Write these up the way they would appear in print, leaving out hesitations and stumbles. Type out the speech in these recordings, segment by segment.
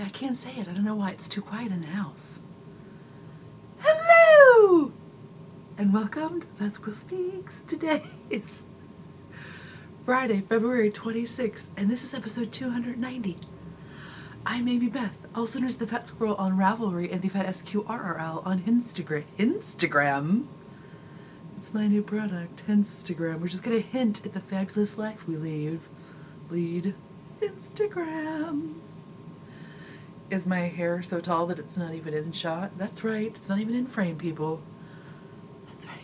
I can't say it. I don't know why. It's too quiet in the house. Hello! And welcome to That's Quill Speaks. Today is Friday, February 26th, and this is episode 290. I'm Amy Beth, also known as the Fat Squirrel on Ravelry and the Fat SQRRL on Instagram. It's my new product, Instagram. We're just gonna hint at the fabulous life we lead. Instagram. Is my hair so tall that it's not even in shot? That's right, it's not even in frame, people. That's right.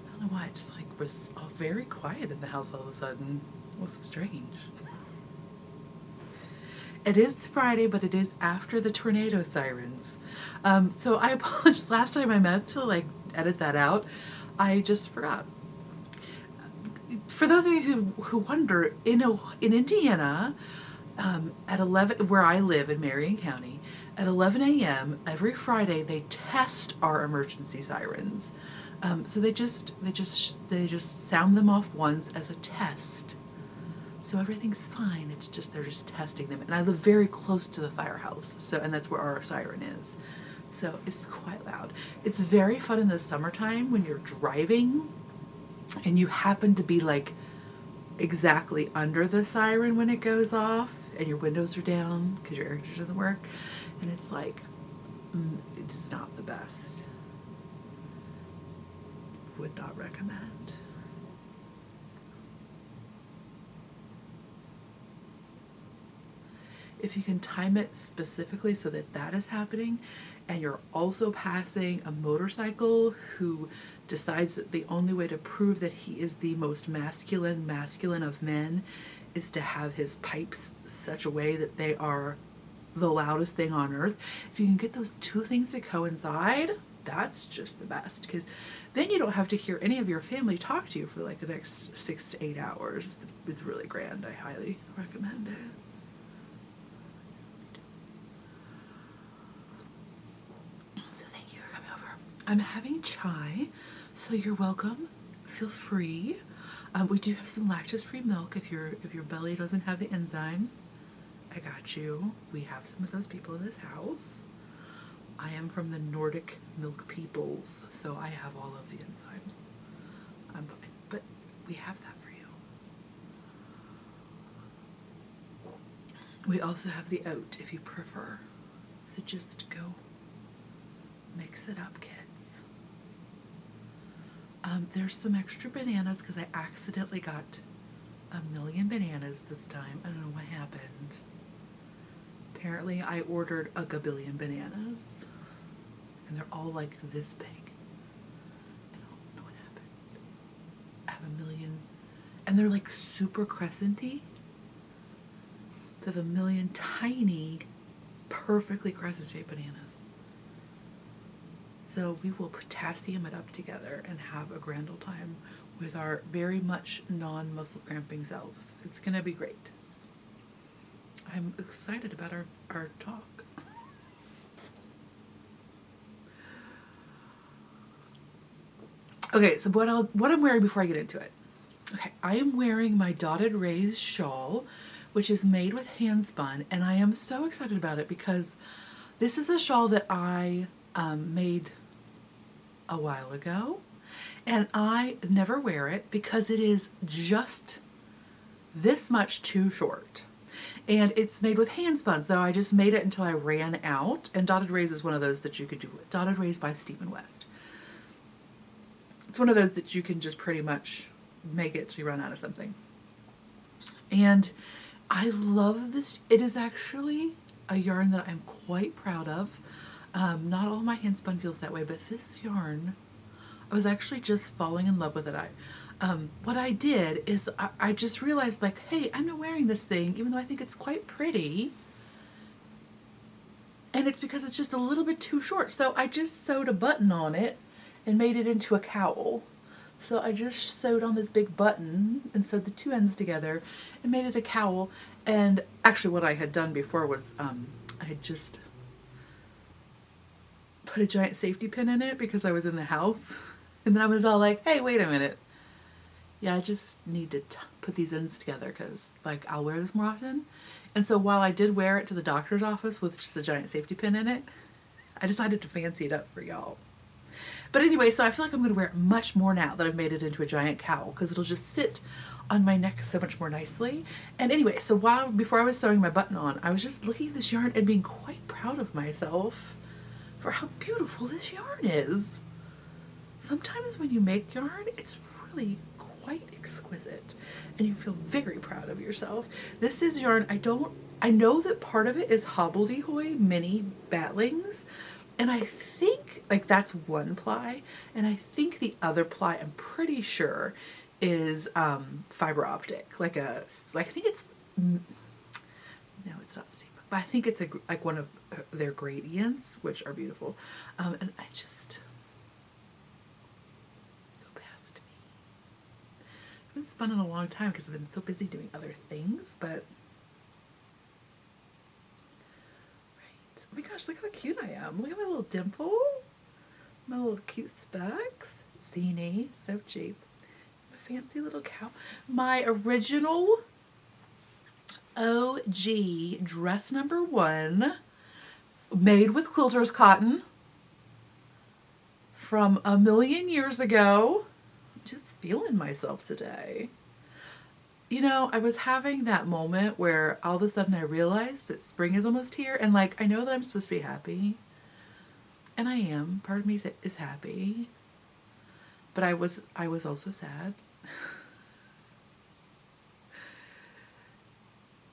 I don't know why, it just like was all very quiet in the house all of a sudden. It was strange. It is Friday, but it is after the tornado sirens. So I apologize. Last time I meant to edit that out. I just forgot. For those of you who wonder, in Indiana, at 11, where I live in Marion County, at 11 a.m. every Friday they test our emergency sirens. So they just sound them off once as a test. So everything's fine. It's just they're just testing them, and I live very close to the firehouse, and that's where our siren is. So it's quite loud. It's very fun in the summertime when you're driving, and you happen to be exactly under the siren when it goes off, and your windows are down because your air conditioner doesn't work, and it's it's not the best. Would not recommend. If you can time it specifically so that is happening, and you're also passing a motorcycle who decides that the only way to prove that he is the most masculine of men is to have his pipes such a way that they are the loudest thing on earth. If you can get those two things to coincide, that's just the best, because then you don't have to hear any of your family talk to you for the next 6 to 8 hours. It's really grand. I highly recommend it. I'm having chai, so you're welcome. Feel free. We do have some lactose-free milk if your belly doesn't have the enzymes. I got you. We have some of those people in this house. I am from the Nordic milk peoples, so I have all of the enzymes. I'm fine, but we have that for you. We also have the oat if you prefer. So just go mix it up, kids. There's some extra bananas because I accidentally got 1,000,000 bananas this time. I don't know what happened. Apparently I ordered a gabillion bananas, and they're all this big. I don't know what happened. I have 1,000,000, and they're super crescenty. So I have 1,000,000 tiny, perfectly crescent-shaped bananas. So we will potassium it up together and have a grand old time with our very much non-muscle cramping selves. It's going to be great. I'm excited about our talk. Okay, so what I'm wearing before I get into it. Okay, I am wearing my Dotted Rays shawl, which is made with hand spun, and I am so excited about it because this is a shawl that I made a while ago, and I never wear it because it is just this much too short, and it's made with hand spun, so I just made it until I ran out. And Dotted Rays is one of those that you could do with. Dotted Rays by Stephen West. It's one of those that you can just pretty much make it till you run out of something, and I love this. It is actually a yarn that I'm quite proud of. Not all my hand spun feels that way, but this yarn, I was actually just falling in love with it. What I did is I just realized hey, I'm not wearing this thing, even though I think it's quite pretty. And it's because it's just a little bit too short. So I just sewed a button on it and made it into a cowl. So I just sewed on this big button and sewed the two ends together and made it a cowl. And actually what I had done before was I had just put a giant safety pin in it because I was in the house. And then I was all hey, wait a minute. Yeah, I just need to put put these ends together because like I'll wear this more often. And so while I did wear it to the doctor's office with just a giant safety pin in it, I decided to fancy it up for y'all. But anyway, so I feel like I'm going to wear it much more now that I've made it into a giant cowl because it'll just sit on my neck so much more nicely. And anyway, so before I was sewing my button on, I was just looking at this yarn and being quite proud of myself for how beautiful this yarn is. Sometimes when you make yarn, it's really quite exquisite and you feel very proud of yourself. This is yarn, I know that part of it is Hobbledehoy mini batlings, and I think like that's one ply, and I think the other ply, I'm pretty sure, is fiber optic, I think it's, no, it's not steam, but I think it's like one of their gradients, which are beautiful, and I just go past me. I haven't spun in a long time because I've been so busy doing other things, but right. Oh my gosh, look how cute I am. Look at my little dimple, my little cute specs. Zini, so cheap. Fancy little cow. My original OG dress number 1, made with quilter's cotton from a million years ago. Just feeling myself today. You know, I was having that moment where all of a sudden I realized that spring is almost here, and like I know that I'm supposed to be happy, and I am. Part of me is happy, but I was also sad.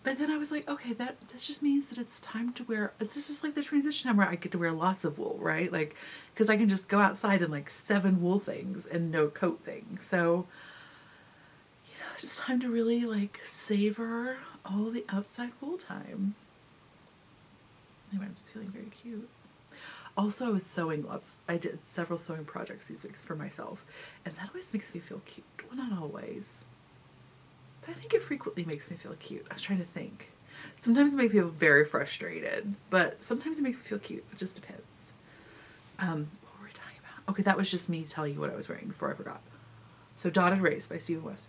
But then I was like, okay, this just means that it's time to wear, this is like the transition time where I get to wear lots of wool, right? Like, because I can just go outside in like 7 wool things and no coat thing. So, you know, it's just time to really like savor all the outside wool time. Anyway, I'm just feeling very cute. Also, I was sewing lots. I did several sewing projects these weeks for myself, and that always makes me feel cute. Well, not always, but I think it frequently makes me feel cute. I was trying to think. Sometimes it makes me feel very frustrated, but sometimes it makes me feel cute. It just depends. What were we talking about? Okay, that was just me telling you what I was wearing before I forgot. So, Dotted Rays by Stephen West.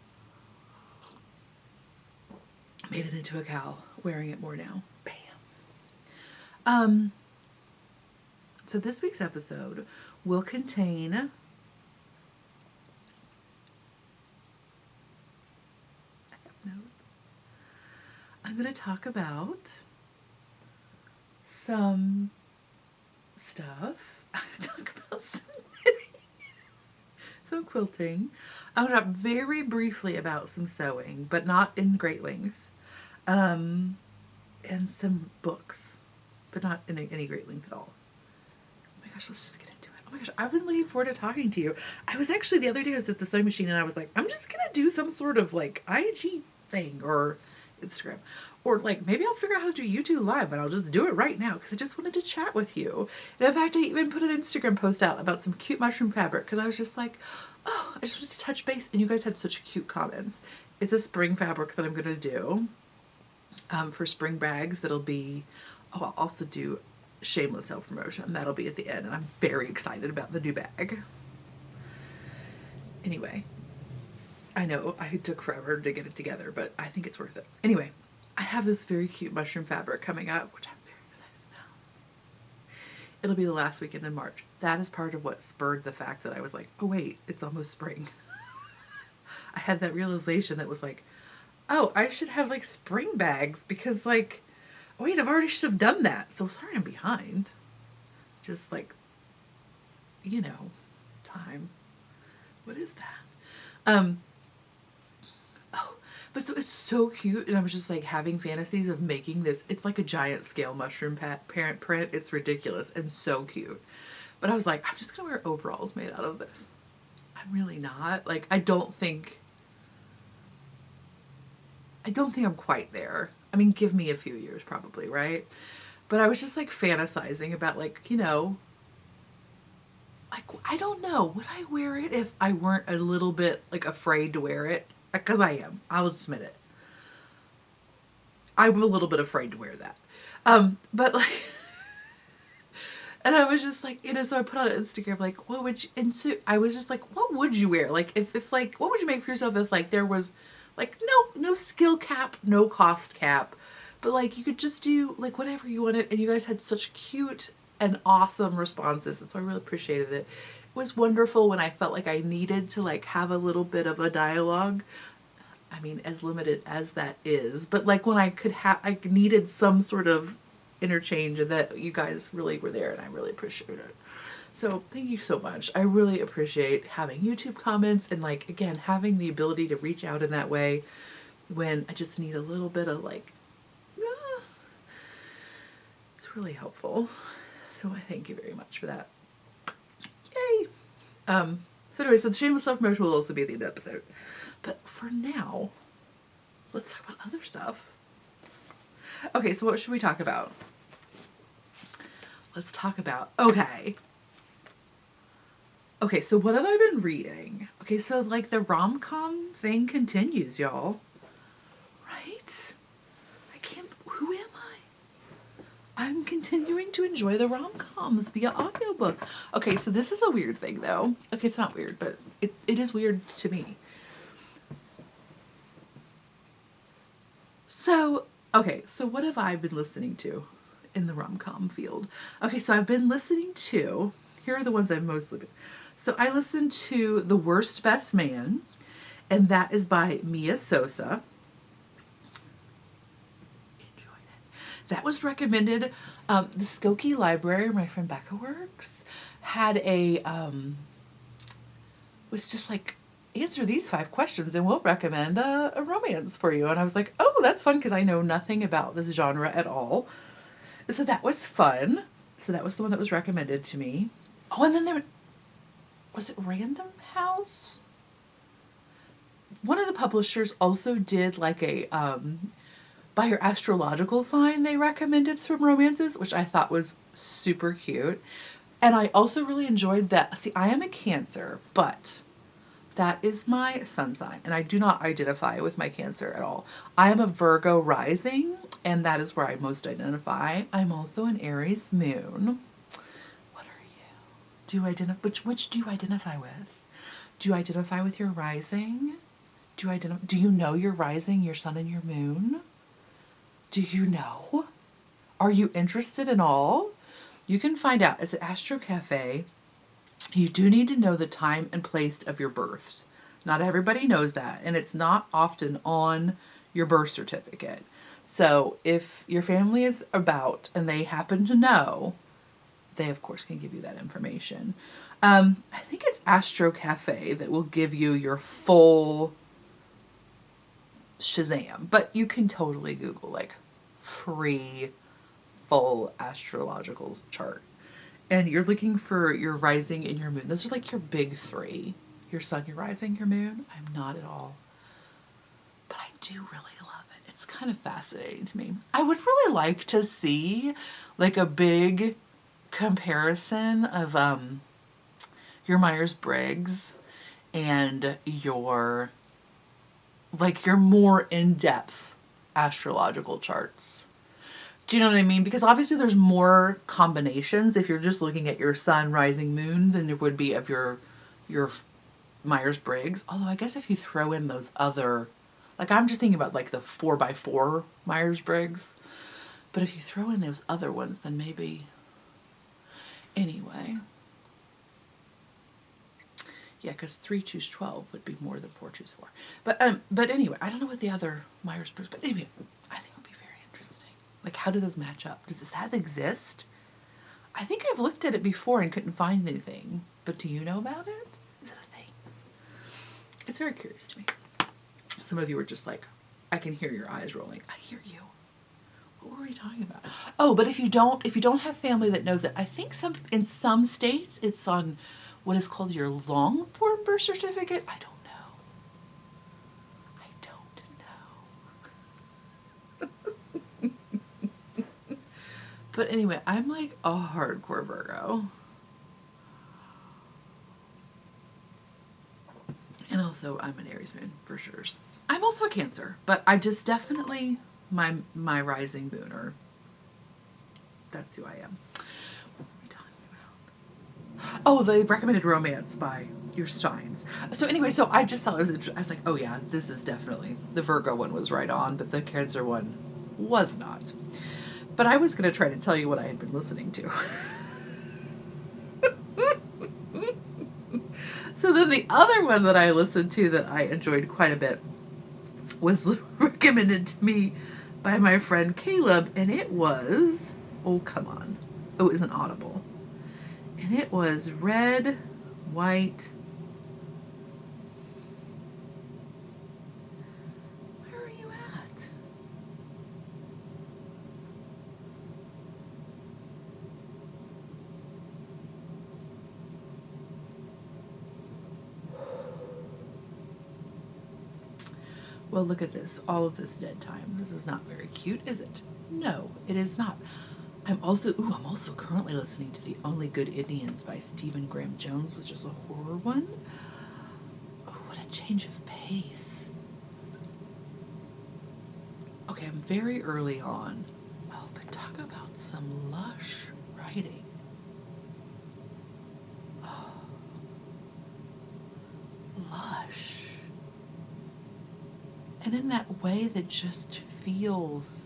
I made it into a cowl. Wearing it more now. Bam. So this week's episode will contain I have notes. I'm going to talk about some stuff. I'm going to talk about some knitting, some quilting. I'm going to talk very briefly about some sewing, but not in great length, and some books, but not in any great length at all. Gosh, let's just get into it. Oh my gosh, I've been looking forward to talking to you. I was actually, the other day I was at the sewing machine and I was like, I'm just gonna do some sort of like IG thing or Instagram, or like maybe I'll figure out how to do YouTube live, but I'll just do it right now because I just wanted to chat with you. And in fact, I even put an Instagram post out about some cute mushroom fabric because I was just like, oh, I just wanted to touch base, and you guys had such cute comments. It's a spring fabric that I'm gonna do for spring bags. That'll be, oh, I'll also do shameless self-promotion. That'll be at the end, and I'm very excited about the new bag. Anyway, I know I took forever to get it together, but I think it's worth it. Anyway, I have this very cute mushroom fabric coming up, which I'm very excited about. It'll be the last weekend in March. That is part of what spurred the fact that I was like, oh wait, it's almost spring. I had that realization that was like, oh, I should have like spring bags because like, wait, I've already should have done that. So sorry I'm behind. Just like, you know, time. What is that? Oh, but so it's so cute. And I was just like having fantasies of making this. It's like a giant scale mushroom parent print. It's ridiculous and so cute. But I was like, I'm just going to wear overalls made out of this. I'm really not. Like, I don't think I'm quite there. I mean, give me a few years probably, right? But I was just like fantasizing about like, you know, like, I don't know, would I wear it if I weren't a little bit like afraid to wear it? Because I am. I'll just admit it. I'm a little bit afraid to wear that. But like, and I was just like, you know, so I put on Instagram, like, what would you, and so I was just like, what would you wear? Like, if like, what would you make for yourself if like there was Like, no skill cap, no cost cap. But like, you could just do like whatever you wanted. And you guys had such cute and awesome responses. And so I really appreciated it. It was wonderful when I felt like I needed to like have a little bit of a dialogue. I mean, as limited as that is, but like when I could have, I needed some sort of interchange, and that you guys really were there, and I really appreciate it. So thank you so much. I really appreciate having YouTube comments and like, again, having the ability to reach out in that way when I just need a little bit of like, it's really helpful. So I thank you very much for that. Yay. So anyway, so the shameless self-promotion will also be at the end of the episode. But for now, let's talk about other stuff. Okay, so what should we talk about? Let's talk about, okay, so what have I been reading? Okay, so like the rom-com thing continues, y'all. Right? Who am I? I'm continuing to enjoy the rom-coms via audiobook. Okay, so this is a weird thing though. Okay, it's not weird, but it is weird to me. So, okay, so what have I been listening to in the rom-com field? Okay, so I've been listening to, here are the ones I've mostly been. So I listened to The Worst Best Man, and that is by Mia Sosa. Enjoyed it. That was recommended. The Skokie Library, where my friend Becca works, had a, was just like, answer these 5 questions and we'll recommend a romance for you. And I was like, oh, that's fun, because I know nothing about this genre at all. So that was fun. So that was the one that was recommended to me. Oh, and then was it Random House? One of the publishers also did like a, by your astrological sign, they recommended some romances, which I thought was super cute. And I also really enjoyed that. See, I am a Cancer, but that is my sun sign, and I do not identify with my Cancer at all. I am a Virgo rising, and that is where I most identify. I'm also an Aries moon. What are you? Which do you identify with? Do you identify with your rising? Do you know your rising, your sun, and your moon? Do you know? Are you interested in all? You can find out. It's at Astro Cafe. You do need to know the time and place of your birth. Not everybody knows that, and it's not often on your birth certificate. So if your family is about and they happen to know, they of course can give you that information. I think it's Astro Cafe that will give you your full Shazam, but you can totally Google like free full astrological chart. And you're looking for your rising and your moon. Those are like your big 3. Your sun, your rising, your moon. I'm not at all. But I do really love it. It's kind of fascinating to me. I would really like to see like a big comparison of your Myers-Briggs and your more in-depth astrological charts. Do you know what I mean? Because obviously there's more combinations if you're just looking at your sun, rising, moon than there would be of your Myers-Briggs. Although I guess if you throw in those other, like I'm just thinking about like the 4x4 Myers-Briggs. But if you throw in those other ones, then maybe, anyway. Yeah, because 3 choose 12 would be more than 4 choose 4. But anyway, I don't know what the other Myers-Briggs, but anyway, I think it'll be very interesting. Like, how do those match up? Does that exist? I think I've looked at it before and couldn't find anything. But do you know about it? Is it a thing? It's very curious to me. Some of you were just like, I can hear your eyes rolling. I hear you. What were we talking about? Oh, but if you don't have family that knows it, I think in some states it's on what is called your long form birth certificate. I don't know. But anyway, I'm like a hardcore Virgo. And also I'm an Aries moon for sure. I'm also a Cancer, but I just definitely my rising moon, or that's who I am. What were we talking about? Oh, the recommended romance by your Steins. So anyway, so I just thought it was interesting. I was like, oh yeah, this is definitely, the Virgo one was right on, but the Cancer one was not. But I was going to try to tell you what I had been listening to. So then the other one that I listened to that I enjoyed quite a bit was recommended to me by my friend Caleb, and it was, oh come on, oh, it was an Audible, and it was Red, White, where are you at? Well, look at this. All of this dead time. This is not very cute, is it? No, it is not. I'm also currently listening to The Only Good Indians by Stephen Graham Jones, which is a horror one. Oh, what a change of pace. Okay, I'm very early on. Oh, but talk about some lush writing. Oh, lush. And in that way that just feels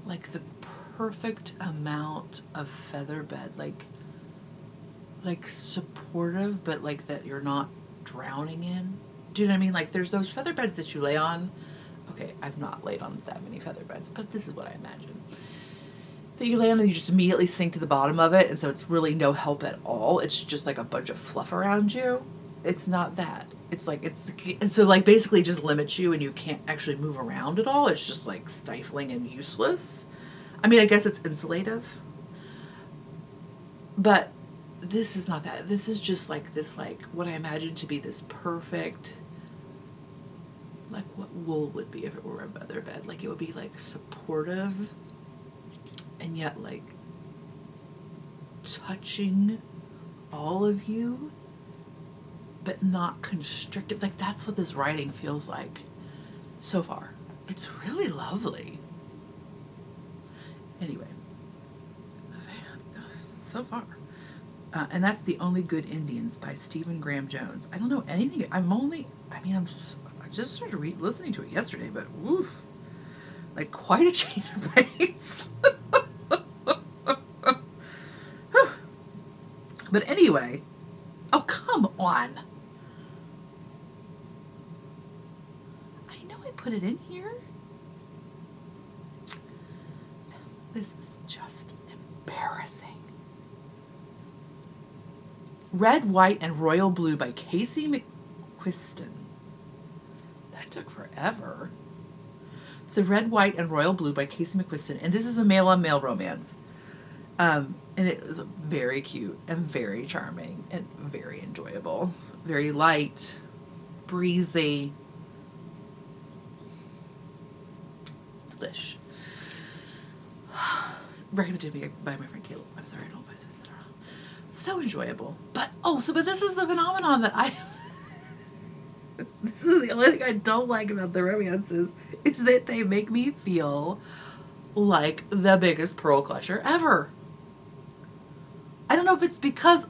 like the perfect amount of feather bed, like supportive, but like that you're not drowning in. Do you know what I mean? Like there's those feather beds that you lay on. Okay, I've not laid on that many feather beds, but this is what I imagine. That you lay on and you just immediately sink to the bottom of it, and so it's really no help at all. It's just like a bunch of fluff around you. It's not that. It's like, and so like basically just limits you and you can't actually move around at all. It's just like stifling and useless. I mean, I guess it's insulative, but this is not that. This is just like this, like what I imagine to be this perfect, like what wool would be if it were a feather bed. Like it would be like supportive and yet like touching all of you, but not constrictive. Like that's what this writing feels like so far. It's really lovely. Anyway, so far. And that's The Only Good Indians by Stephen Graham Jones. I don't know anything. I just started listening to it yesterday, but woof, like quite a change of pace. But anyway, oh, come on. I know I put it in here. This is just embarrassing. Red, White, and Royal Blue by Casey McQuiston. That took forever. So Red, White, and Royal Blue by Casey McQuiston. And this is a male-on-male romance. And it was very cute and very charming and very enjoyable. Very light, breezy. Delish. Recommended to me by my friend Caleb. I'm sorry, I don't know if I said that wrong. So enjoyable. But this is the phenomenon that this is the only thing I don't like about the romances, is that they make me feel like the biggest pearl clutcher ever. I don't know if it's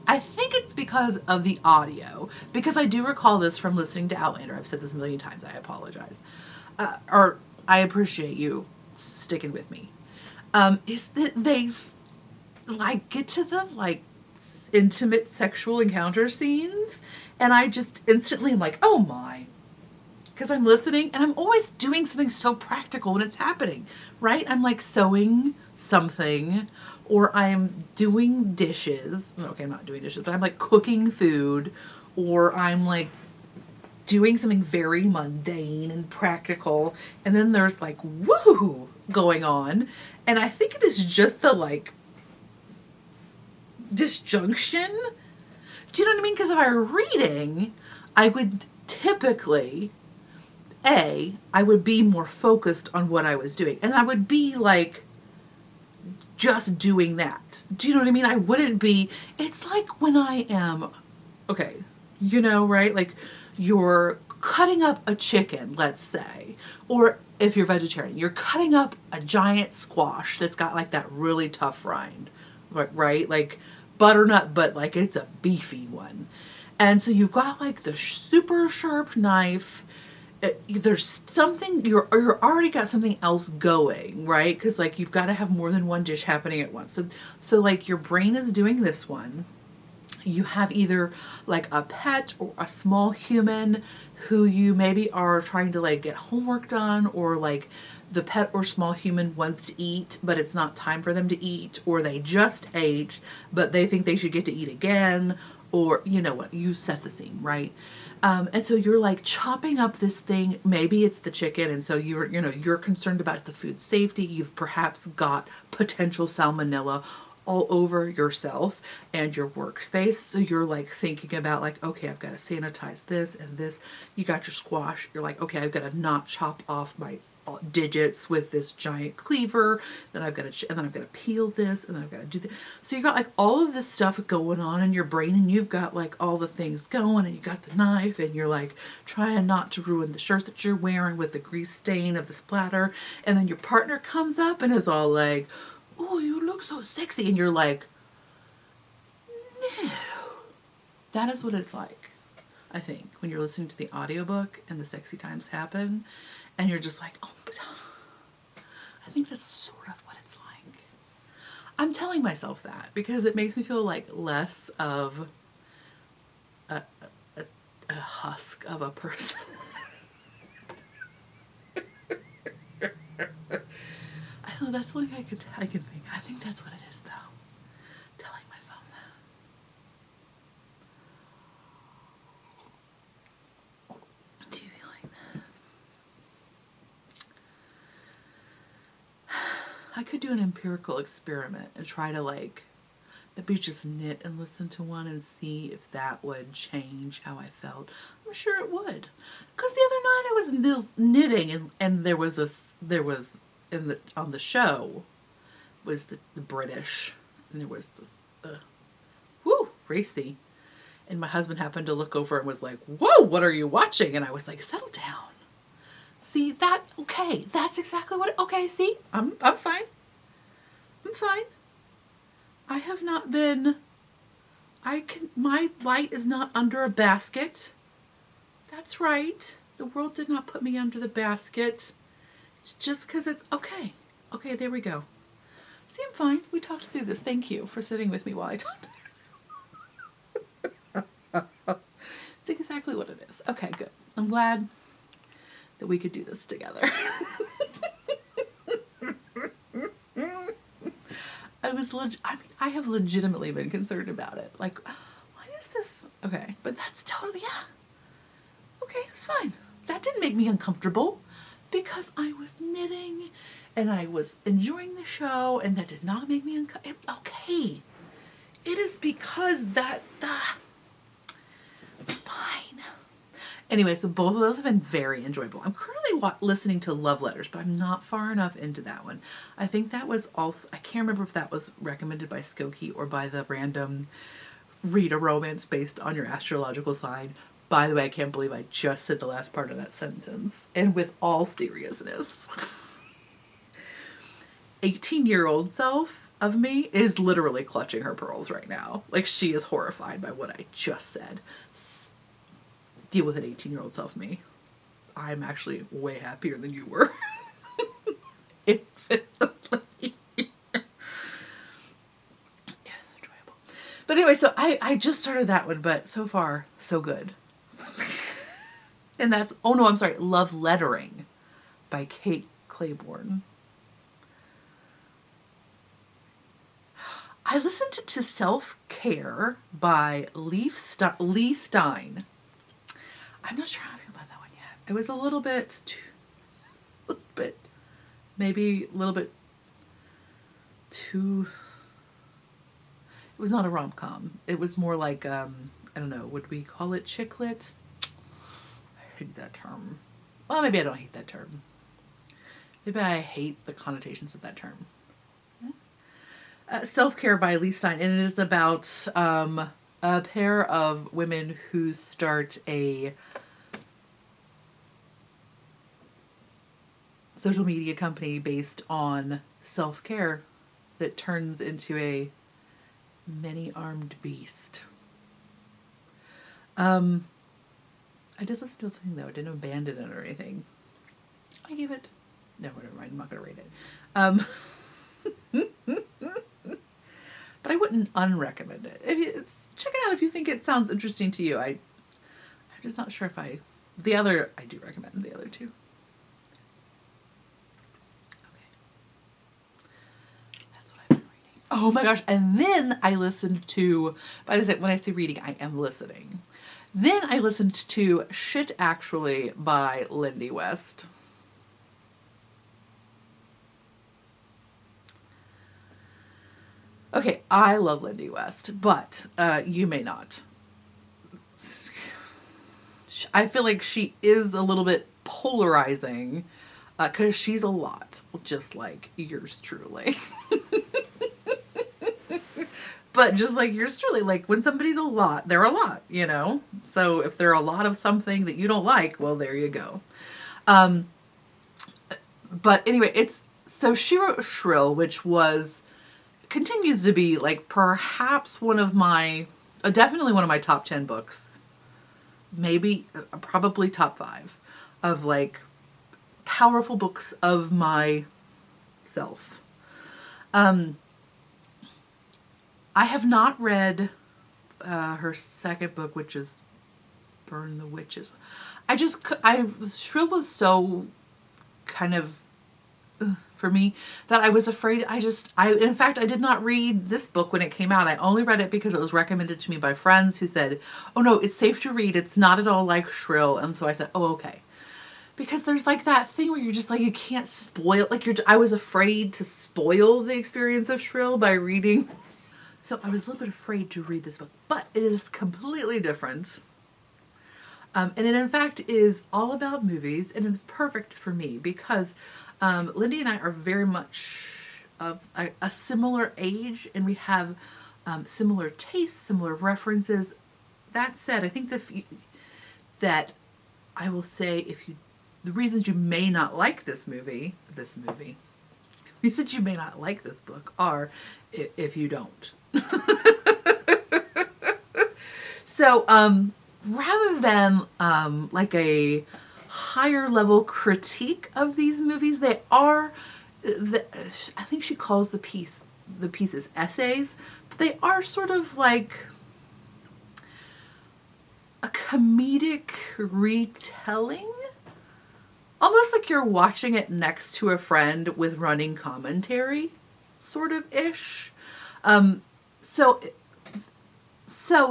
I think it's because of the audio, because I do recall this from listening to Outlander. I've said this a million times. I apologize. Or I appreciate you sticking with me. Is that they like get to the like intimate sexual encounter scenes, and I just instantly am like, oh my, because I'm listening and I'm always doing something so practical when it's happening, right? I'm like sewing something, or I'm doing dishes. Okay, I'm not doing dishes, but I'm like cooking food, or I'm like doing something very mundane and practical, and then there's like woo going on, and I think it is just the like disjunction. Do you know what I mean? Because if I were reading, I would typically I would be more focused on what I was doing, and I would be like just doing that. Do you know what I mean? I wouldn't be, it's like when I am, okay, you know, right? Like you're cutting up a chicken, let's say, or if you're vegetarian, you're cutting up a giant squash that's got like that really tough rind, right? Like butternut, but like it's a beefy one. And so you've got like the super sharp knife. There's something, you're already got something else going, right? Because like you've got to have more than one dish happening at once. So like your brain is doing this one. You have either like a pet or a small human who you maybe are trying to like get homework done, or like the pet or small human wants to eat, but it's not time for them to eat, or they just ate, but they think they should get to eat again, or you know what, you set the scene, right? And so you're like chopping up this thing. Maybe it's the chicken, and so you're concerned about the food safety. You've perhaps got potential salmonella all over yourself and your workspace. So you're like thinking about like, okay, I've got to sanitize this and this. You got your squash. You're like, okay, I've got to not chop off my digits with this giant cleaver. Then I've got to, and then I've got to peel this, and then I've got to do this. So you got like all of this stuff going on in your brain, and you've got like all the things going, and you got the knife, and you're like trying not to ruin the shirt that you're wearing with the grease stain of the splatter. And then your partner comes up and is all like, "Oh, you look so sexy," and you're like, no. That is what it's like, I think, when you're listening to the audiobook and the sexy times happen, and you're just like, oh, but I think that's sort of what it's like. I'm telling myself that because it makes me feel like less of a husk of a person. I don't know, that's something I can think. I think that's what it is, though. Telling myself that. Do you feel like that? I could do an empirical experiment and try to like maybe just knit and listen to one and see if that would change how I felt. I'm sure it would. Because the other night I was knitting, and there was on the show was the British, and there was the racy. And my husband happened to look over and was like, "Whoa, what are you watching?" And I was like, "Settle down. See that? Okay, that's exactly what. Okay, see, I'm fine. I'm fine. I have not been. My light is not under a basket. That's right. The world did not put me under the basket. It's just because it's okay. Okay, there we go. See, I'm fine. We talked through this. Thank you for sitting with me while I talked. It's exactly what it is. Okay, good. I'm glad that we could do this together. I have legitimately been concerned about it. Like, why is this? Okay, but that's totally, yeah. Okay, it's fine. That didn't make me uncomfortable because I was knitting and I was enjoying the show, and that did not make me uncomfortable. Okay. It is because it's fine. Anyway, so both of those have been very enjoyable. I'm currently listening to Love Letters, but I'm not far enough into that one. I think that was also, I can't remember if that was recommended by Skokie or by the random read a romance based on your astrological sign. By the way, I can't believe I just said the last part of that sentence. And with all seriousness, 18-year-old self of me is literally clutching her pearls right now. Like, she is horrified by what I just said. Deal with it, 18-year-old self me. I'm actually way happier than you were. Infinitely. It was enjoyable. But anyway, so I just started that one, but so far, so good. And that's, oh no, I'm sorry, Love Lettering by Kate Claiborne. I listened to Self-Care by Leigh Stein. I'm not sure how I feel about that one yet. It was maybe a little bit too, it was not a rom-com. It was more like, I don't know, would we call it chick lit? I hate that term. Well, maybe I don't hate that term. Maybe I hate the connotations of that term. Self-Care by Leigh Stein, and it is about a pair of women who start a social media company based on self-care that turns into a many-armed beast. I did listen to the thing, though. I didn't abandon it or anything. I gave it... No, never mind. I'm not going to rate it. But I wouldn't unrecommend it. Check it out if you think it sounds interesting to you. I'm just not sure if I... The other, I do recommend the other two. Okay. That's what I've been reading. Oh my gosh. And then I listened to... when I say reading, I am listening. Then I listened to Shit Actually by Lindy West. Okay, I love Lindy West, but you may not. I feel like she is a little bit polarizing because she's a lot, just like yours truly. But just like yours truly, like when somebody's a lot, they're a lot, you know? So if they're a lot of something that you don't like, well, there you go. But anyway, so she wrote Shrill, which continues to be like perhaps definitely one of my top 10 books. Maybe, probably top 5 of like powerful books of myself. I have not read her second book, which is Burn the Witches. Shrill was so kind of for me that I was afraid. In fact, I did not read this book when it came out. I only read it because it was recommended to me by friends who said, oh no, it's safe to read. It's not at all like Shrill. And so I said, oh, okay. Because there's like that thing where you're just like, you can't spoil, I was afraid to spoil the experience of Shrill by reading. So I was a little bit afraid to read this book, but it is completely different. And it in fact is all about movies, and it's perfect for me because Lindy and I are very much of a similar age, and we have similar tastes, similar references. That said, I think that I will say the reasons you may not like this movie, reasons you may not like this book are if you don't. So, rather than like a higher level critique of these movies, they are, I think she calls the pieces essays, but they are sort of like a comedic retelling, almost like you're watching it next to a friend with running commentary, sort of ish. So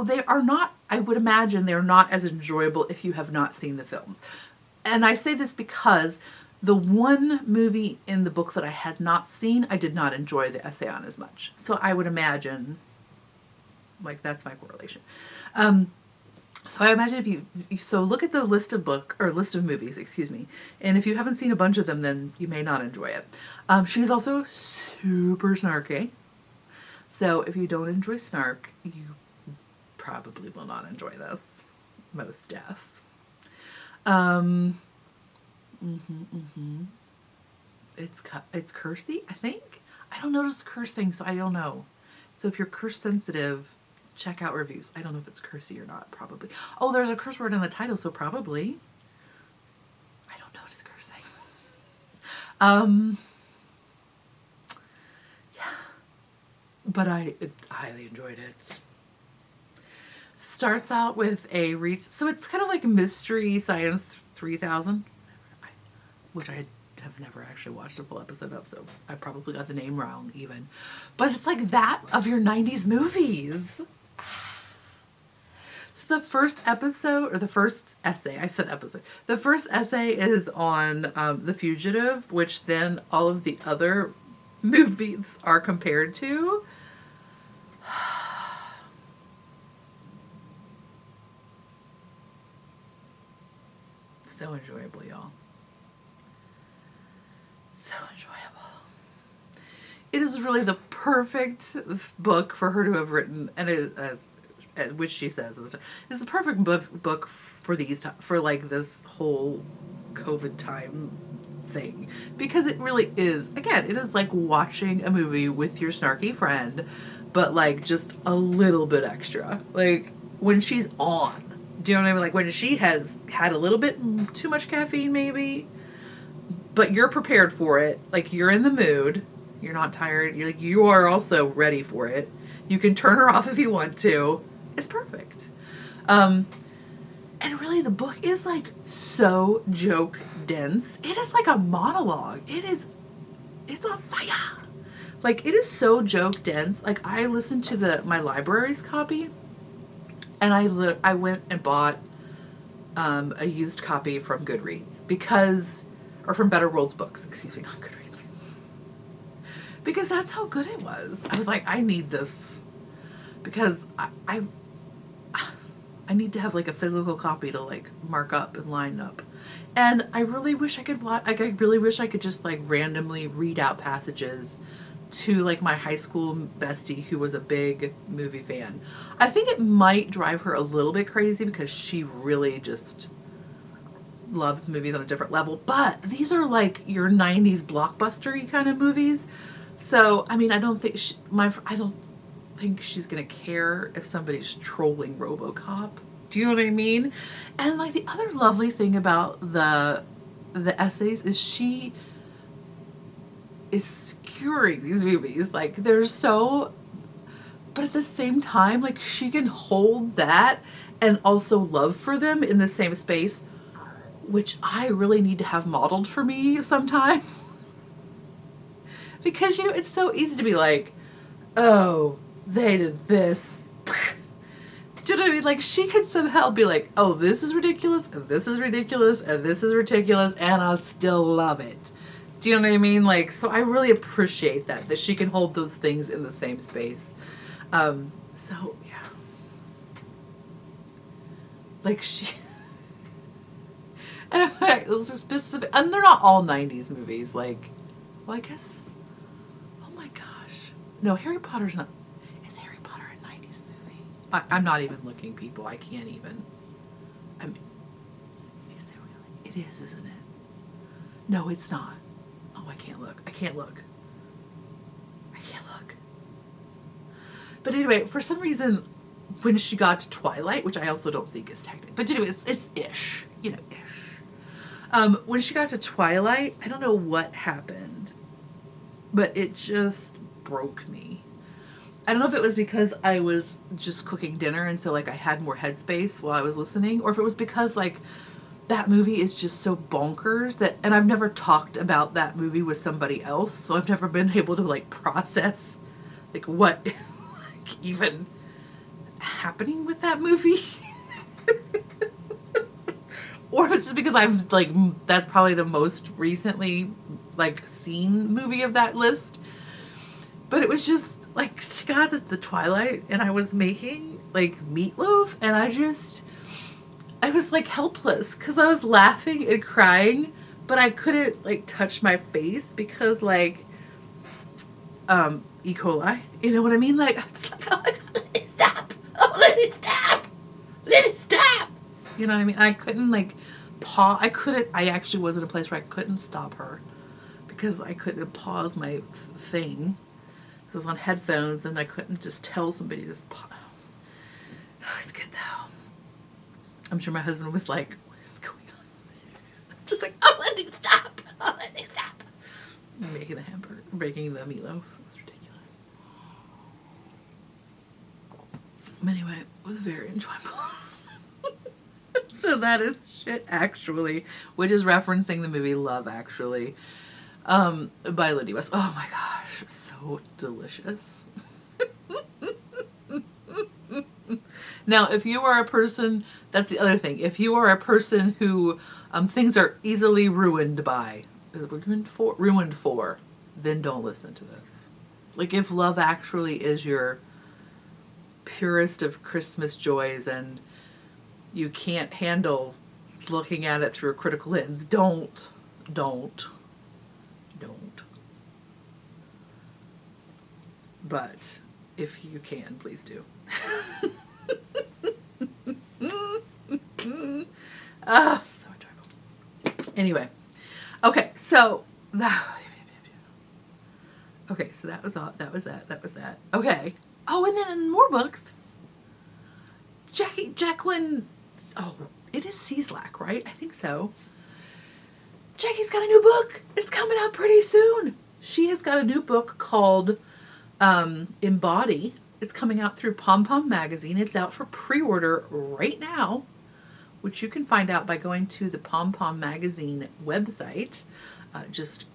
they are not, I would imagine they're not as enjoyable if you have not seen the films. And I say this because the one movie in the book that I had not seen, I did not enjoy the essay on as much. So I would imagine, like, that's my correlation. So I imagine so look at the list of movies, excuse me. And if you haven't seen a bunch of them, then you may not enjoy it. She's also super snarky. So if you don't enjoy snark, you probably will not enjoy this. Most def. It's cursey, I think. I don't notice cursing, so I don't know. So if you're curse sensitive, check out reviews. I don't know if it's cursey or not, probably. Oh, there's a curse word in the title, so probably. I don't notice cursing. Yeah. But I highly enjoyed it. Starts out with so it's kind of like Mystery Science 3000, which I have never actually watched a full episode of, so I probably got the name wrong even. But it's like that of your 90s movies. So the first episode, or the first essay, I said episode. The first essay is on The Fugitive, which then all of the other movies are compared to. So enjoyable, y'all. So enjoyable. It is really the perfect book for her to have written, and which she says is the perfect book for like this whole COVID time thing, because it really is, again, it is like watching a movie with your snarky friend, but like just a little bit extra. Like when she's on, Do you know what I mean? Like when she has had a little bit too much caffeine maybe, but you're prepared for it. Like you're in the mood. You're not tired. You are also ready for it. You can turn her off if you want to. It's perfect. And really the book is like so joke dense. It is like a monologue. It's on fire. Like it is so joke dense. Like I listened to my library's copy, and I went and bought a used copy from Goodreads or from Better Worlds Books, excuse me, not Goodreads. Because that's how good it was. I was like, I need this because I need to have like a physical copy to like mark up and line up. And I really wish I could I really wish I could just like randomly read out passages to like my high school bestie who was a big movie fan. I think it might drive her a little bit crazy because she really just loves movies on a different level. But these are like your 90s blockbuster-y kind of movies. So, I mean, I don't think she's gonna care if somebody's trolling RoboCop. Do you know what I mean? And like the other lovely thing about the essays is she is skewering these movies. Like they're so, but at the same time, like she can hold that and also love for them in the same space, which I really need to have modeled for me sometimes. Because, it's so easy to be like, oh, they did this. Do you know what I mean? Like, she could somehow be like, oh, this is ridiculous, and this is ridiculous, and this is ridiculous, and I still love it. Do you know what I mean? Like, so I really appreciate that she can hold those things in the same space. So, yeah. Like, and in fact, it's a specific, and they're not all 90s movies, like, well, I guess, oh my gosh. No, Harry Potter's not, is Harry Potter a 90s movie? I'm not even looking, people. I can't even. I mean, is it really? It is, isn't it? No, it's not. Oh, I can't look. I can't look. But anyway, for some reason, when she got to Twilight, which I also don't think is technical, but it's ish. Ish. When she got to Twilight, I don't know what happened, but it just broke me. I don't know if it was because I was just cooking dinner and so like I had more headspace while I was listening, or if it was because like that movie is just so bonkers and I've never talked about that movie with somebody else, so I've never been able to like process like what is like even happening with that movie. Or if it's just because I'm like, that's probably the most recently like seen movie of that list. But it was just like, she got to the Twilight and I was making like meatloaf and I was like helpless because I was laughing and crying, but I couldn't like touch my face because like, E. coli, you know what I mean? Like, I was like, oh my God, let me stop. Oh, let me stop. Let me stop. You know what I mean? I couldn't like I actually was in a place where I couldn't stop her because I couldn't pause my thing. I was on headphones and I couldn't just tell somebody to just pause. Oh, it was good though. I'm sure my husband was like, what is going on? Just like, oh, let me stop. Oh, let me stop. Making the hamburger, breaking the meatloaf. It was ridiculous. But anyway, it was very enjoyable. So that is Shit Actually, which is referencing the movie Love Actually, by Lindy West. Oh my gosh, so delicious. Now, if you are a person, that's the other thing. If you are a person who things are easily ruined by, ruined for, then don't listen to this. Like if Love Actually is your purest of Christmas joys and you can't handle looking at it through a critical lens, don't. But if you can, please do. Ah, so enjoyable. Anyway, okay, so that was all. That was that. Okay. Oh, and then in more books, Jacqueline oh, it is Cieslak, right? I think so. Jackie's got a new book. It's coming out pretty soon. She has got a new book called Embody. It's coming out through PomPom magazine. It's out for pre-order right now, which you can find out by going to the PomPom magazine website. Just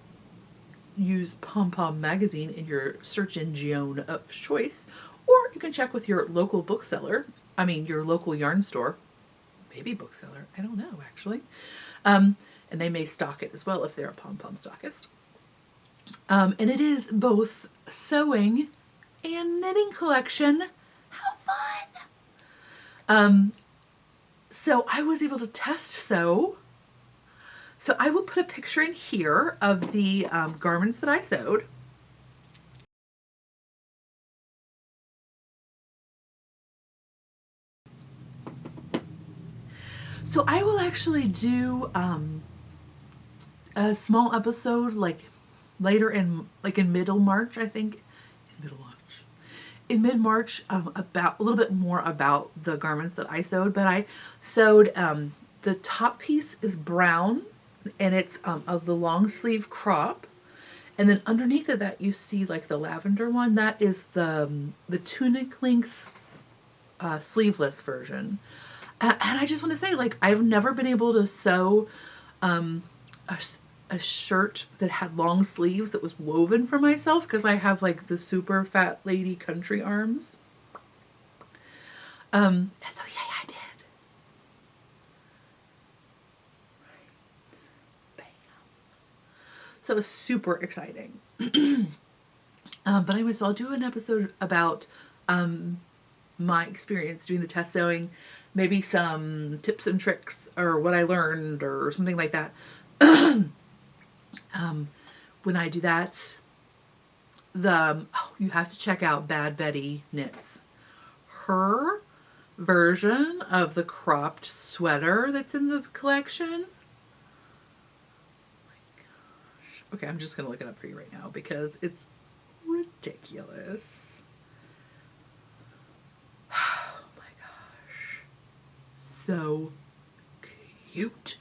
use PomPom magazine in your search engine of choice, or you can check with your local bookseller. I mean, your local yarn store, maybe bookseller. I don't know, actually. And they may stock it as well if they're a PomPom stockist. And it is both sewing and knitting collection. How fun! So I was able to test sew. So I will put a picture in here of the garments that I sewed. So I will actually do a small episode like later in middle March, I think. In mid-March, about a little bit more about the garments that I sewed. But I sewed the top piece is brown, and it's of the long sleeve crop, and then underneath of that you see like the lavender one. That is the tunic length sleeveless version. And I just want to say, like, I've never been able to sew a shirt that had long sleeves that was woven for myself, because I have like the super fat lady country arms. And so yay, I did. Right. Bam. So it was super exciting. But anyway, so I'll do an episode about my experience doing the test sewing, maybe some tips and tricks or what I learned or something like that. When I do that, you have to check out Bad Betty Knits. Her version of the cropped sweater that's in the collection. Oh my gosh. Okay, I'm just going to look it up for you right now because it's ridiculous. Oh my gosh. So cute.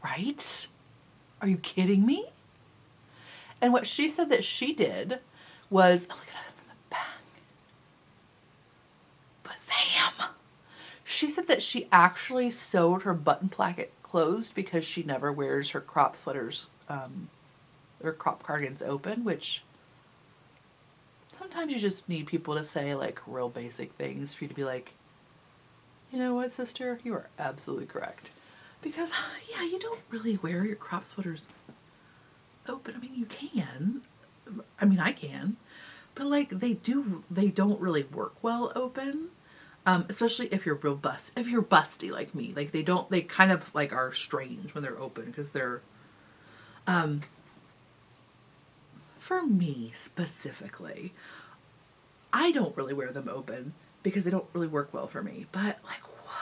Right? Are you kidding me? And what she said that she did was, look at it from the back. Bazam! She said that she actually sewed her button placket closed because she never wears her crop sweaters or crop cardigans open, which sometimes you just need people to say like real basic things for you to be like, you know what, sister? You are absolutely correct. Because, yeah, you don't really wear your crop sweaters open. I mean, you can. I mean, I can. But, like, they don't really work well open. Especially if you're real if you're busty like me. Like, they kind of, like, are strange when they're open. Because they're, for me specifically, I don't really wear them open because they don't really work well for me. But, like, what?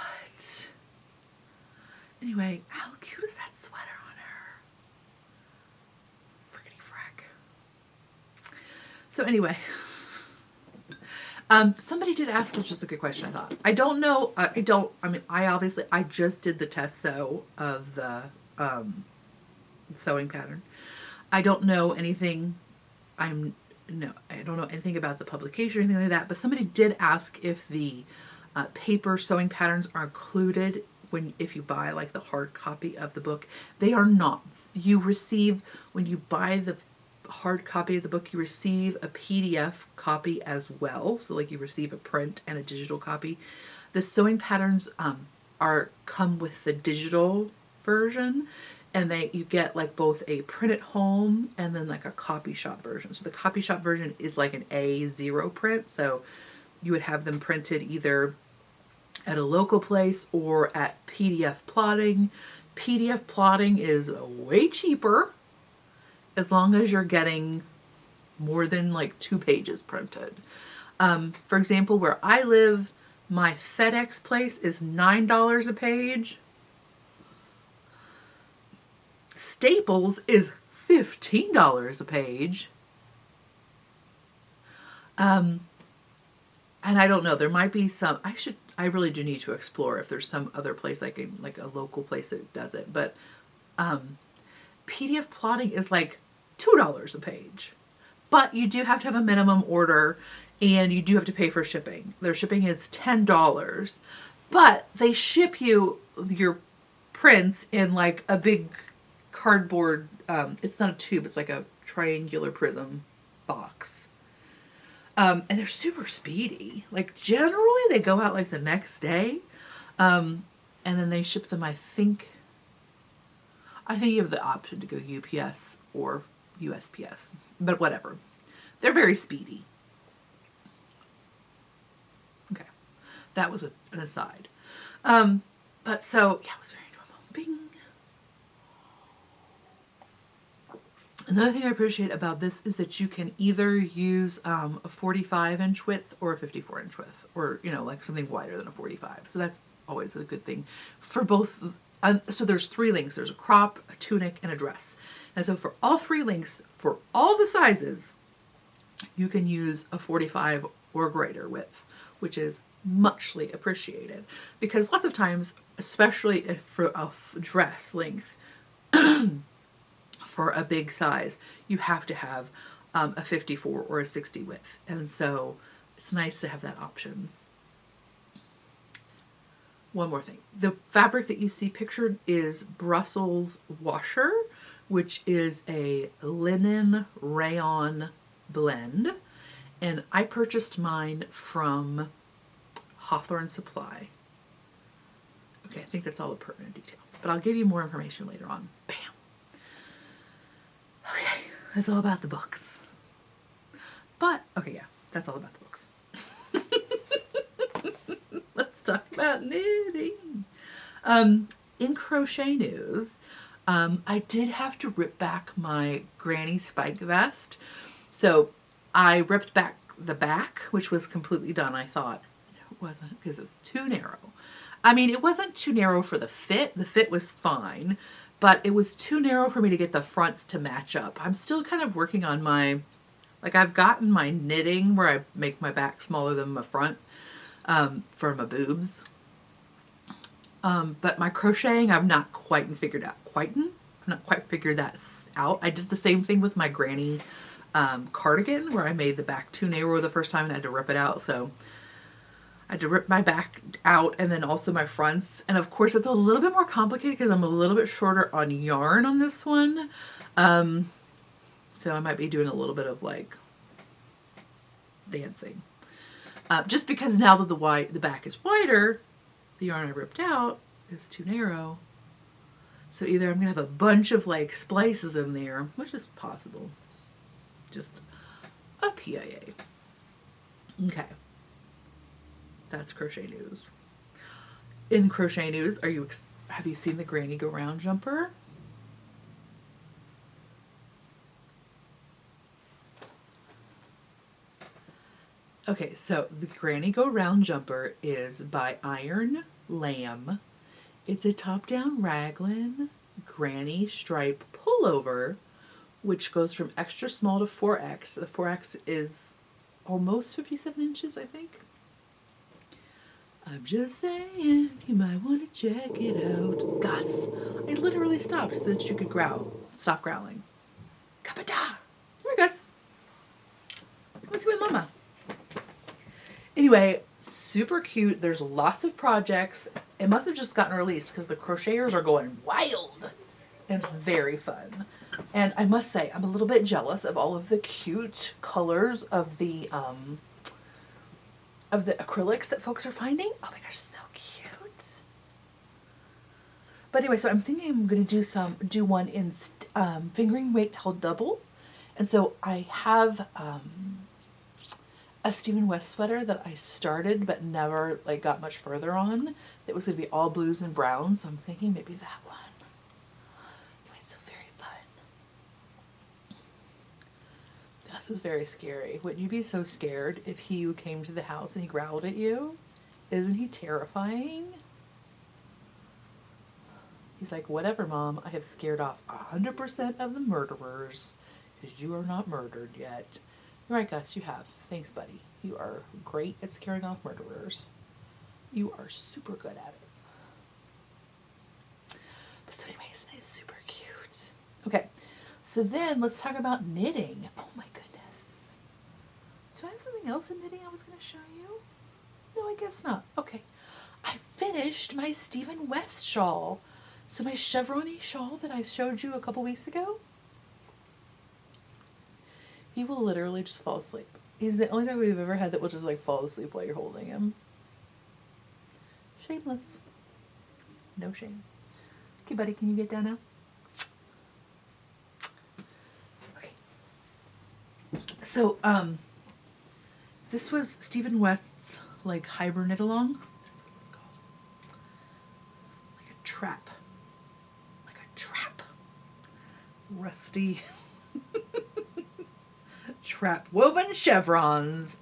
Anyway, how cute is that sweater on her? Frickety frack. So anyway, somebody did ask, which is a good question, I thought. I don't know, I just did the test sew of the sewing pattern. I don't know anything, I don't know anything about the publication or anything like that, but somebody did ask if the paper sewing patterns are included if you buy like the hard copy of the book. They are not. You receive, when you buy the hard copy of the book, you receive a PDF copy as well. So like you receive a print and a digital copy. The sewing patterns come with the digital version, and you get like both a print at home and then like a copy shop version. So the copy shop version is like an A0 print. So you would have them printed either at a local place or at PDF plotting. PDF plotting is way cheaper as long as you're getting more than like 2 pages printed. For example, where I live, my FedEx place is $9 a page. Staples is $15 a page. and I don't know, there might be some, I really do need to explore if there's some other place like a local place that does it. But PDF plotting is like $2 a page. But you do have to have a minimum order, and you do have to pay for shipping. Their shipping is $10. But they ship you your prints in like a big cardboard, it's not a tube, it's like a triangular prism box. And they're super speedy. Like generally they go out like the next day. And then they ship them, I think you have the option to go UPS or USPS, but whatever. They're very speedy. Okay. That was an aside. But so, yeah, it was very normal. Bing. Another thing I appreciate about this is that you can either use a 45-inch width or a 54-inch width, or, you know, like something wider than a 45. So that's always a good thing for both. So there's 3 lengths. There's a crop, a tunic, and a dress. And so for all 3 lengths, for all the sizes, you can use a 45 or greater width, which is muchly appreciated, because lots of times, especially if for a dress length, for a big size, you have to have a 54 or a 60 width. And so it's nice to have that option. One more thing. The fabric that you see pictured is Brussels washer, which is a linen rayon blend. And I purchased mine from Hawthorne Supply. Okay, I think that's all the pertinent details, but I'll give you more information later on. Bam. Okay, that's all about the books. But, okay, yeah, that's all about the books. Let's talk about knitting. In crochet news, I did have to rip back my granny spike vest. So I ripped back the back, which was completely done, I thought. No, it wasn't, because it's too narrow. I mean, it wasn't too narrow for the fit. The fit was fine, but it was too narrow for me to get the fronts to match up. I'm still kind of working on my, like, I've gotten my knitting where I make my back smaller than my front for my boobs. But my crocheting, I've not quite figured out. I've not quite figured that out. I did the same thing with my granny cardigan, where I made the back too narrow the first time and I had to rip it out. So I had to rip my back out and then also my fronts. And of course it's a little bit more complicated because I'm a little bit shorter on yarn on this one. So I might be doing a little bit of like dancing. Just because now that the back is wider, the yarn I ripped out is too narrow. So either I'm going to have a bunch of like splices in there, which is possible. Just a PIA. Okay. That's crochet news. In crochet news, have you seen the Granny Go Round jumper? Okay, so the Granny Go Round jumper is by Iron Lamb. It's a top-down raglan granny stripe pullover, which goes from extra small to 4X. The 4X is almost 57 inches, I think. I'm just saying, you might want to check it out. Gus, I literally stopped so that you could growl. Stop growling. Kapata! Here, Gus. Let's see with Mama. Anyway, super cute. There's lots of projects. It must have just gotten released because the crocheters are going wild. And it's very fun. And I must say, I'm a little bit jealous of all of the cute colors of the acrylics that folks are finding. Oh my gosh, so cute. But anyway, so I'm thinking I'm going to do one in fingering weight held double. And so I have a Stephen West sweater that I started but never like got much further on. It was going to be all blues and browns. So I'm thinking maybe that one. It's so very fun. This is very scary. Wouldn't you be so scared if he came to the house and he growled at you? Isn't he terrifying? He's like, whatever, Mom. I have scared off 100% of the murderers because you are not murdered yet. You're right, Gus, you have. Thanks, buddy. You are great at scaring off murderers. You are super good at it. But so anyways, it is super cute. Okay, so then let's talk about knitting. Oh my goodness. Do I have something else in knitting I was going to show you? No, I guess not. Okay. I finished my Stephen West shawl. So my chevron-y shawl that I showed you a couple weeks ago. He will literally just fall asleep. He's the only dog we've ever had that will just like fall asleep while you're holding him. Shameless. No shame. Okay, buddy, can you get down now? Okay. So, this was Stephen West's like hybrid knit along. What's it called? Like a trap. Like a trap. Rusty. Trap woven chevrons.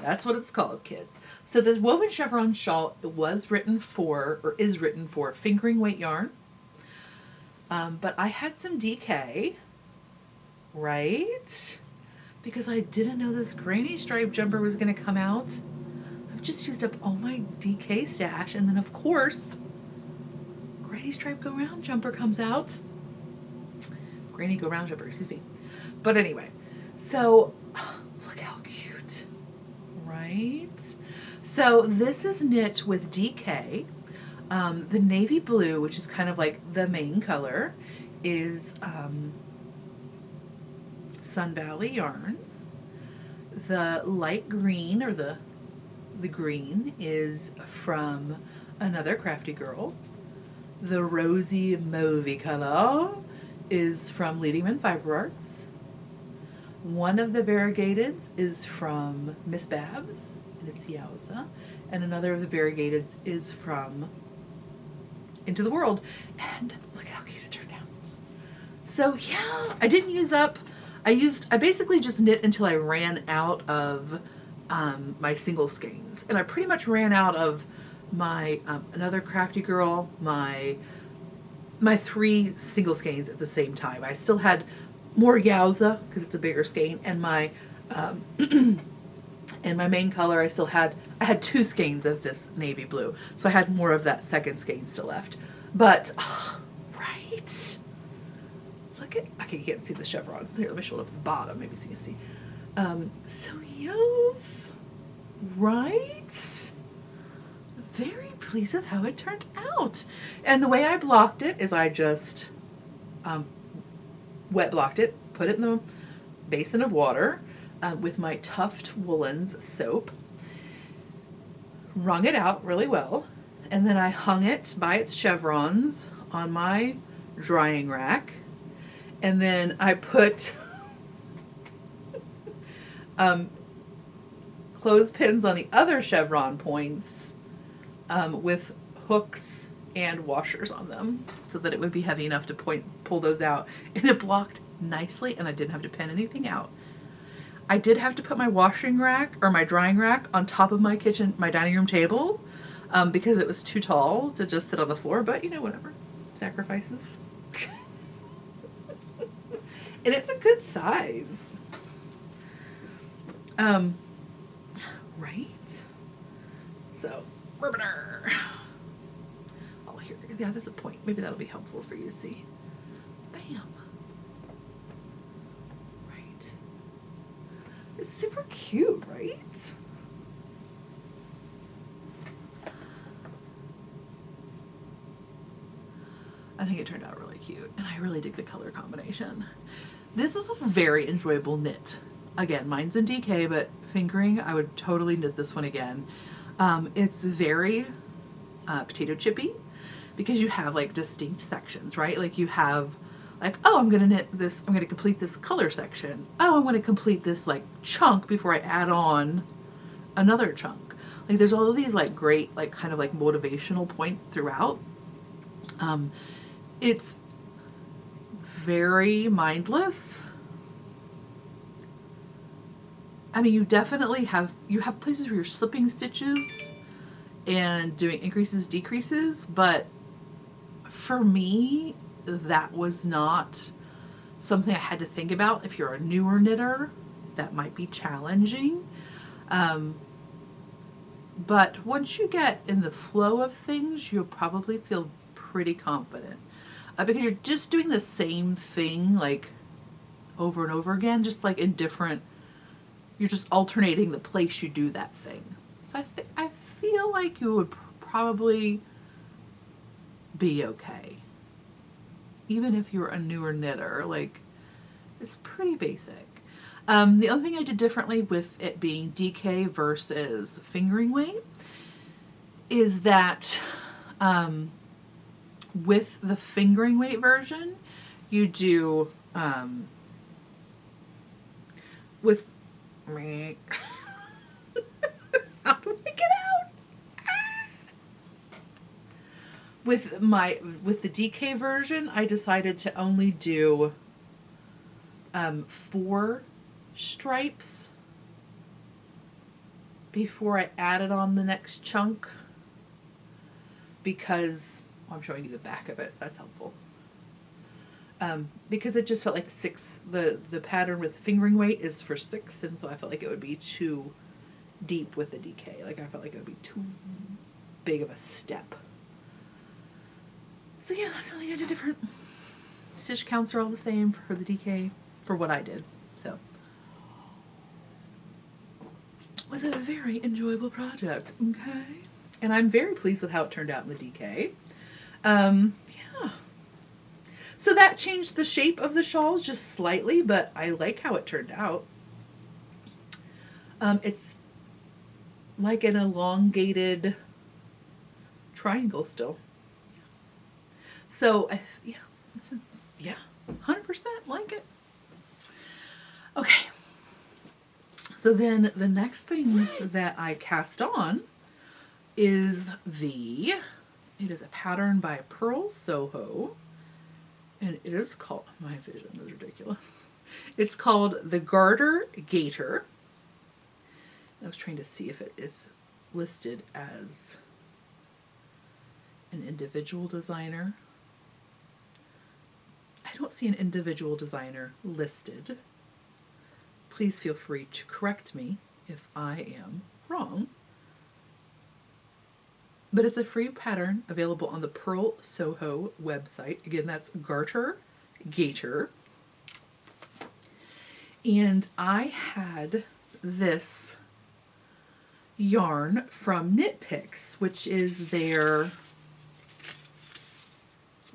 That's what it's called, kids. So the woven chevron shawl was written for, or is written for, fingering weight yarn. But I had some DK, right? Because I didn't know this granny stripe jumper was going to come out. I've just used up all my DK stash, and then of course, granny stripe go round jumper comes out. Granny go round jumper, excuse me. But anyway. So, look how cute, right? So this is knit with DK. The navy blue, which is kind of like the main color, is Sun Valley Yarns. The light green, or the green, is from Another Crafty Girl. The rosy mauvey color is from Leading Men Fiber Arts. One of the variegateds is from Miss Babs, and it's Yowza. And another of the variegateds is from Into the World. And look at how cute it turned out. So yeah, I didn't use up, I basically just knit until I ran out of my single skeins. And I pretty much ran out of my Another Crafty Girl, my 3 single skeins at the same time. I still had more Yowza because it's a bigger skein, and my and my main color I had 2 skeins of this navy blue, so I had more of that second skein still left. But right, look at, okay, you can't see the chevrons here. Let me show it up at the bottom, maybe so you can see. So yes, right. Very pleased with how it turned out, and the way I blocked it is I just wet blocked it, put it in the basin of water with my Tuft Woolens soap, wrung it out really well, and then I hung it by its chevrons on my drying rack, and then I put clothespins on the other chevron points with hooks and washers on them so that it would be heavy enough to pull those out, and it blocked nicely, and I didn't have to pin anything out. I did have to put my washing rack, or my drying rack, on top of my dining room table because it was too tall to just sit on the floor, but you know, whatever, sacrifices. And it's a good size. Right? So, yeah, that's a point. Maybe that'll be helpful for you to see. Bam. Right. It's super cute, right? I think it turned out really cute, and I really dig the color combination. This is a very enjoyable knit. Again, mine's in DK, but fingering, I would totally knit this one again. It's very potato chippy, because you have like distinct sections, right? Like you have like, oh, I'm gonna knit this, I'm gonna complete this color section. Oh, I'm gonna complete this like chunk before I add on another chunk. Like there's all of these like great like kind of like motivational points throughout. It's very mindless. I mean, you definitely have places where you're slipping stitches and doing increases, decreases, but for me, that was not something I had to think about if you're a newer knitter, that might be challenging. But once you get in the flow of things, you'll probably feel pretty confident. Because you're just doing the same thing like over and over again, just like in different, you're just alternating the place you do that thing. So I feel like you would probably be okay. Even if you're a newer knitter, like it's pretty basic. The other thing I did differently with it being DK versus fingering weight is that with the fingering weight version, you do with how do I get out? With the DK version, I decided to only do 4 stripes before I added on the next chunk, because I'm showing you the back of it. That's helpful. Because it just felt like 6. The pattern with fingering weight is for 6, and so I felt like it would be too deep with the DK. Like I felt like it would be too big of a step. So yeah, that's something I did different. Stitch counts are all the same for the DK for what I did. So it was a very enjoyable project. Okay, and I'm very pleased with how it turned out in the DK. Yeah. So that changed the shape of the shawl just slightly, but I like how it turned out. It's like an elongated triangle still. So, yeah, 100% like it. Okay. So then the next thing that I cast on is it is a pattern by Purl Soho. And it is called, my vision is ridiculous. It's called the Garter Gaiter. I was trying to see if it is listed as an individual designer. I don't see an individual designer listed. Please feel free to correct me if I am wrong. But it's a free pattern available on the Purl Soho website. Again, that's Garter Gaiter. And I had this yarn from KnitPicks, which is their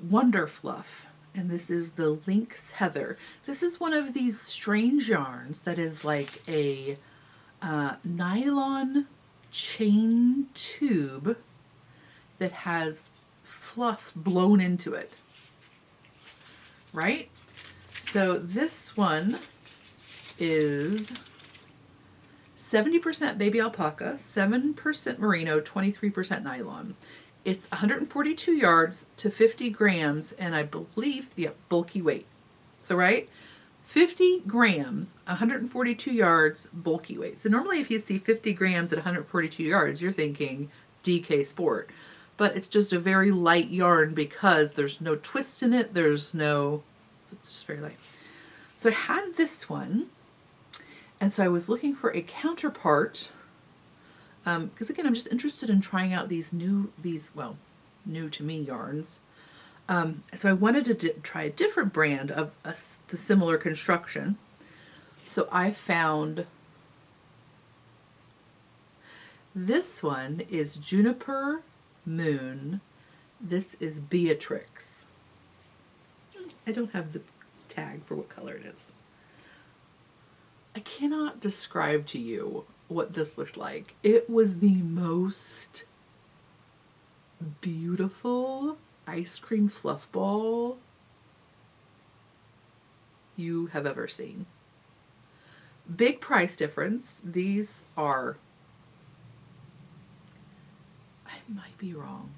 Wonderfluff. And this is the Lynx Heather. This is one of these strange yarns that is like a nylon chain tube that has fluff blown into it, right? So this one is 70% baby alpaca, 7% merino, 23% nylon. It's 142 yards to 50 grams, and I believe, yeah, bulky weight. So, right? 50 grams, 142 yards, bulky weight. So normally if you see 50 grams at 142 yards, you're thinking DK Sport. But it's just a very light yarn because there's no twist in it. There's no, so it's just very light. So I had this one, and so I was looking for a counterpart, because again, I'm just interested in trying out these new to me yarns. So I wanted to try a different brand of the similar construction. So I found this one is Juniper Moon. This is Beatrix. I don't have the tag for what color it is. I cannot describe to you what this looked like. It was the most beautiful ice cream fluff ball you have ever seen. Big price difference. These are, I might be wrong,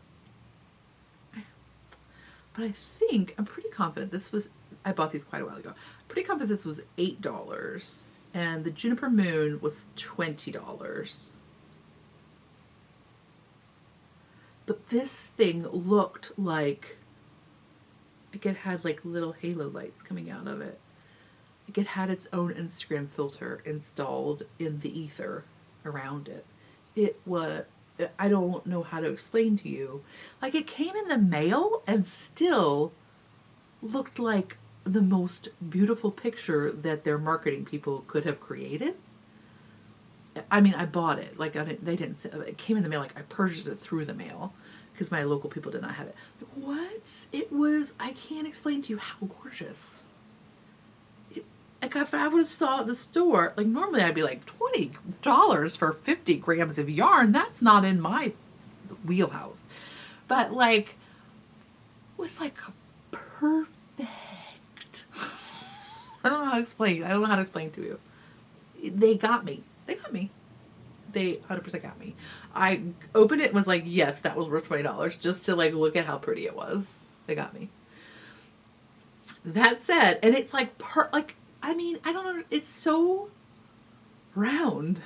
but I think, I'm pretty confident this was, I bought these quite a while ago. Pretty confident this was $8, and the Juniper Moon was $20. But this thing looked like it had like little halo lights coming out of it. Like it had its own Instagram filter installed in the ether around it. It was, I don't know how to explain to you. Like it came in the mail and still looked like the most beautiful picture that their marketing people could have created. I mean, I bought it. Like they didn't say, it came in the mail. Like I purchased it through the mail because my local people did not have it. Like, what? It was, I can't explain to you how gorgeous. Like if I would have saw it at the store, like normally I'd be like $20 for 50 grams of yarn. That's not in my wheelhouse. But like, it was like perfect. I don't know how to explain. I don't know how to explain to you. They got me. They got me. They 100% got me. I opened it and was like, yes, that was worth $20 just to like look at how pretty it was. They got me. That said, and it's like like, I mean, I don't know. It's so round.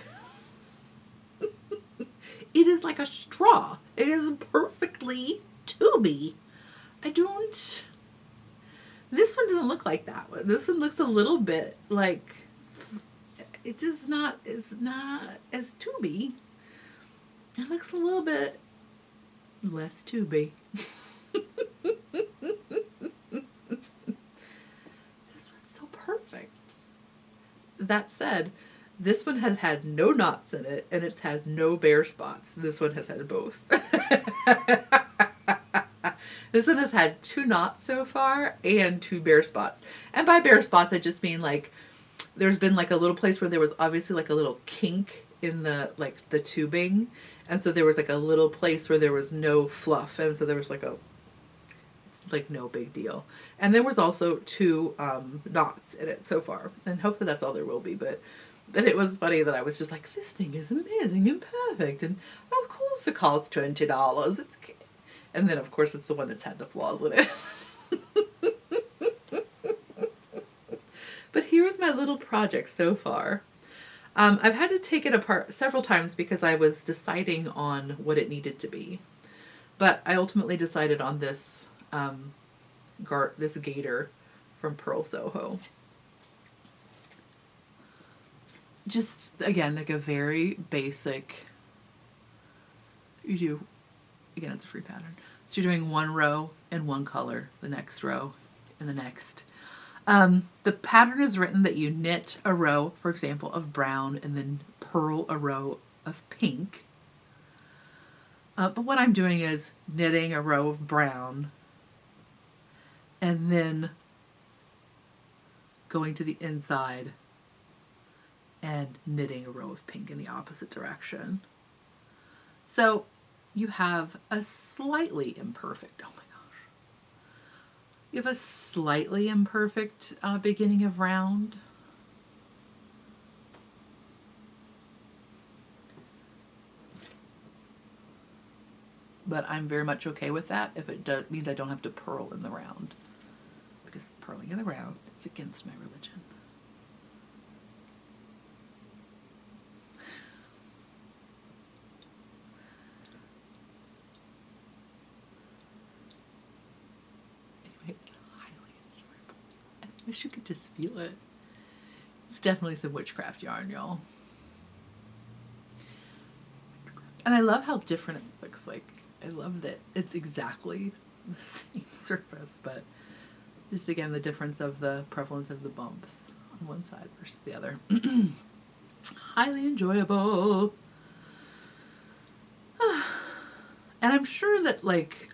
It is like a straw. It is perfectly tubey. This one doesn't look like that one. This one looks a little bit like, it does not, it's not as tubey. It looks a little bit less tubey. Perfect. That said, this one has had no knots in it and it's had no bare spots. This one has had both. This one has had 2 knots so far and 2 bare spots. And by bare spots, I just mean like there's been like a little place where there was obviously like a little kink in the like the tubing. And so there was like a little place where there was no fluff. And so there was like like no big deal. And there was also 2 knots in it so far. And hopefully that's all there will be. But it was funny that I was just like, this thing is amazing and perfect. And of course it costs $20. And then of course it's the one that's had the flaws in it. But here's my little project so far. I've had to take it apart several times because I was deciding on what it needed to be. But I ultimately decided on this this Gaiter from Purl Soho. Just again like a very basic, again it's a free pattern, so you're doing 1 row in 1 color, the next row and the next. The pattern is written that you knit a row, for example, of brown and then purl a row of pink. But what I'm doing is knitting a row of brown and then going to the inside and knitting a row of pink in the opposite direction. So you have a slightly imperfect, oh my gosh, you have a slightly imperfect beginning of round. But I'm very much okay with that if it means I don't have to purl in the round. Because purling in the round is against my religion. Anyway, it's highly enjoyable. I wish you could just feel it. It's definitely some witchcraft yarn, y'all. And I love how different it looks like. I love that it's exactly the same surface, but just again the difference of the prevalence of the bumps on one side versus the other. Highly enjoyable. And I'm sure that like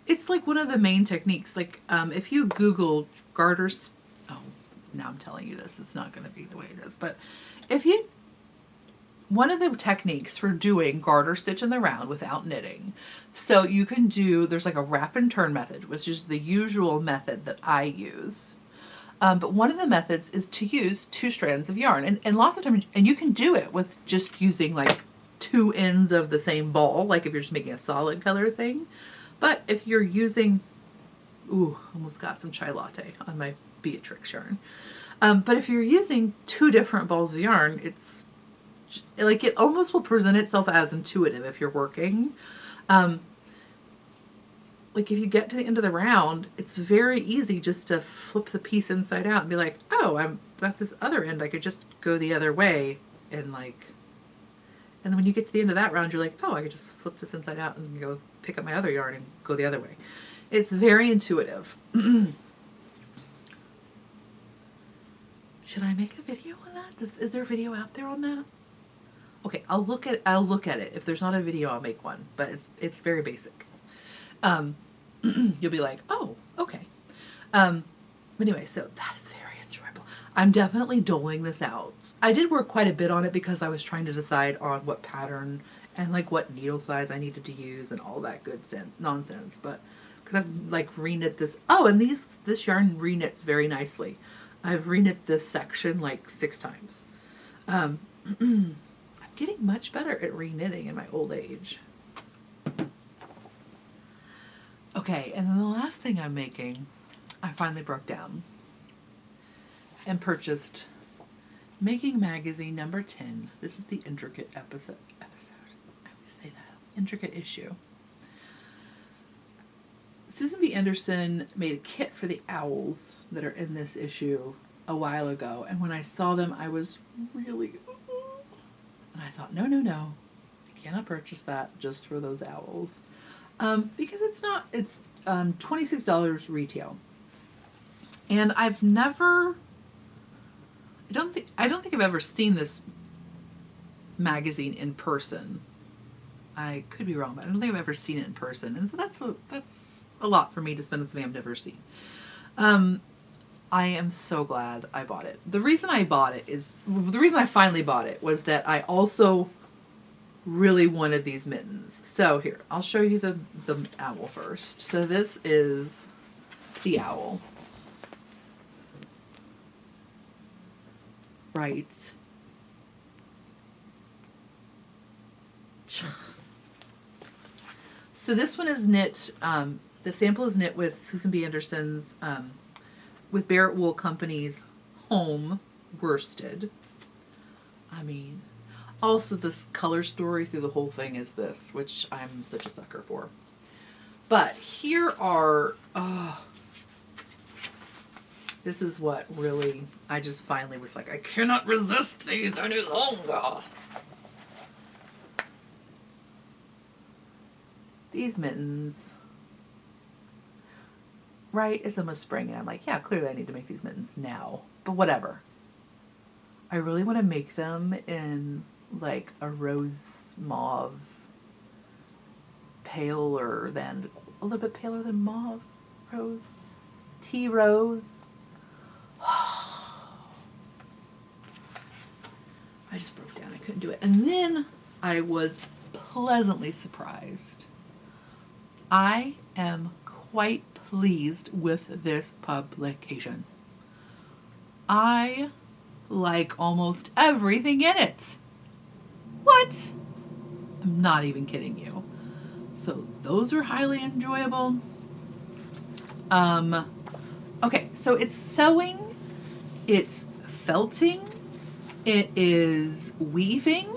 it's like one of the main techniques. Like if you Google garters, oh, now I'm telling you this, it's not going to be the way it is, but if you, one of the techniques for doing garter stitch in the round without knitting, so you can do, there's like a wrap and turn method, which is the usual method that I use. But one of the methods is to use 2 strands of yarn, and lots of times, and you can do it with just using like 2 ends of the same ball, like if you're just making a solid color thing. But if you're using, ooh, almost got some chai latte on my Beatrix yarn. But if you're using 2 different balls of yarn, it's like it almost will present itself as intuitive if you're working. like if you get to the end of the round, it's very easy just to flip the piece inside out and be like, oh, I'm got this other end. I could just go the other way and like, and then when you get to the end of that round, you're like, oh, I could just flip this inside out and go pick up my other yarn and go the other way. It's very intuitive. Should I make a video on that? Is there a video out there on that? Okay, I'll look at it. If there's not a video, I'll make one. But it's very basic. You'll be like, oh, okay. But anyway, so that is very enjoyable. I'm definitely doling this out. I did work quite a bit on it because I was trying to decide on what pattern and like what needle size I needed to use and all that good nonsense. But because I've like reknit this. Oh, and this yarn reknits very nicely. I've reknit this section like 6 times. I'm getting much better at reknitting in my old age. Okay, and then the last thing I'm making, I finally broke down and purchased Making Magazine number 10. This is the intricate episode. I always say that. Intricate issue. Susan B. Anderson made a kit for the owls that are in this issue a while ago, and when I saw them, I was really, and I thought, no, I cannot purchase that just for those owls, because it's $26 retail, and I don't think I've ever seen this magazine in person. I could be wrong, but I don't think I've ever seen it in person, and so that's a lot for me to spend with something I've never seen. I am so glad I bought it. The reason I finally bought it was that I also really wanted these mittens. So here, I'll show you the owl first. So this is the owl. Right. So this one is knit, the sample is knit with Susan B. Anderson's, with Barrett Wool Company's Home Worsted. I mean, also this color story through the whole thing is this, which I'm such a sucker for. But here are, this is what really, I just finally was like, I cannot resist these any longer. These mittens, right? It's almost spring, and I'm like, yeah, clearly I need to make these mittens now. But whatever. I really want to make them in like a rose mauve, a little bit paler than mauve, rose, tea rose. I just broke down. I couldn't do it. And then I was pleasantly surprised. I am quite pleased with this publication. I like almost everything in it. What? I'm not even kidding you. So those are highly enjoyable. Okay, so it's sewing, it's felting, it is weaving.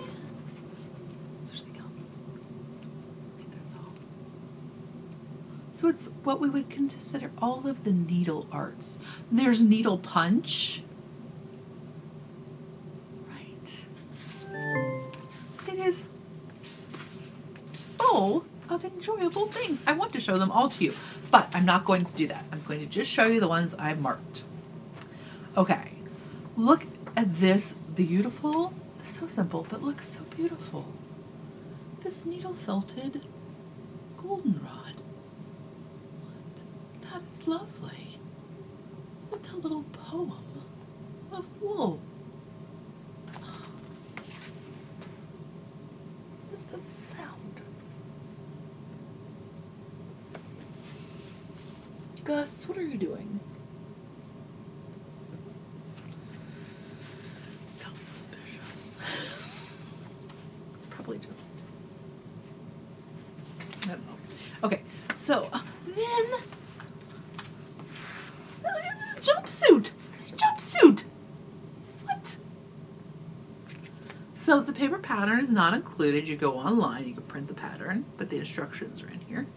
So it's what we would consider all of the needle arts. There's needle punch. Right. It is full of enjoyable things. I want to show them all to you, but I'm not going to do that. I'm going to just show you the ones I've marked. Okay. Look at this beautiful, so simple, but looks so beautiful. This needle felted goldenrod. That is lovely. Look at that little poem of wool. What does that sound? Gus, what are you doing? Sounds suspicious. It's probably just, I don't know. Okay, so then jumpsuit. There's a jumpsuit. What? So the paper pattern is not included. You go online, you can print the pattern, but the instructions are in here.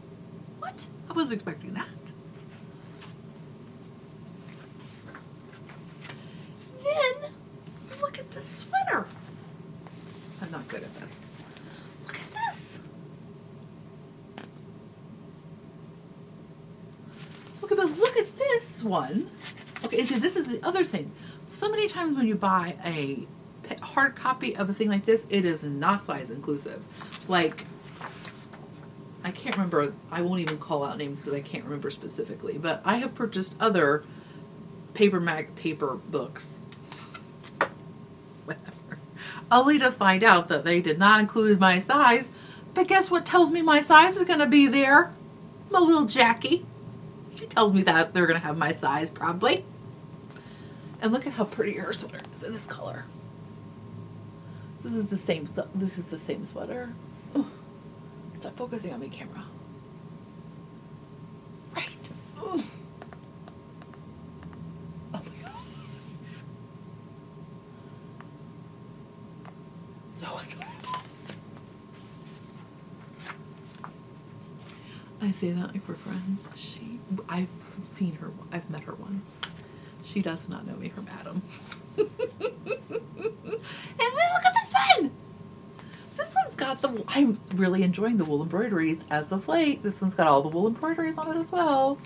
What? What? I wasn't expecting that. Then, look at this sweater. I'm not good at this. Look at this. Okay, but look at this one. Okay, see, this is the other thing. So many times when you buy a hard copy of a thing like this, it is not size inclusive. Like, I can't remember, I won't even call out names because I can't remember specifically, but I have purchased other paper books, whatever, only to find out that they did not include my size. But guess what tells me my size is going to be there? My little Jackie. She tells me that they're going to have my size probably. And look at how pretty her sweater is in this color. This is the same sweater. Ooh. Stop focusing on me, camera. Right. Ooh. Oh my god. So adorable. I say that like we're friends. I've seen her. I've met her once. She does not know me from Adam. And then look at this one. This one's got I'm really enjoying the wool embroideries as of late. This one's got all the wool embroideries on it as well.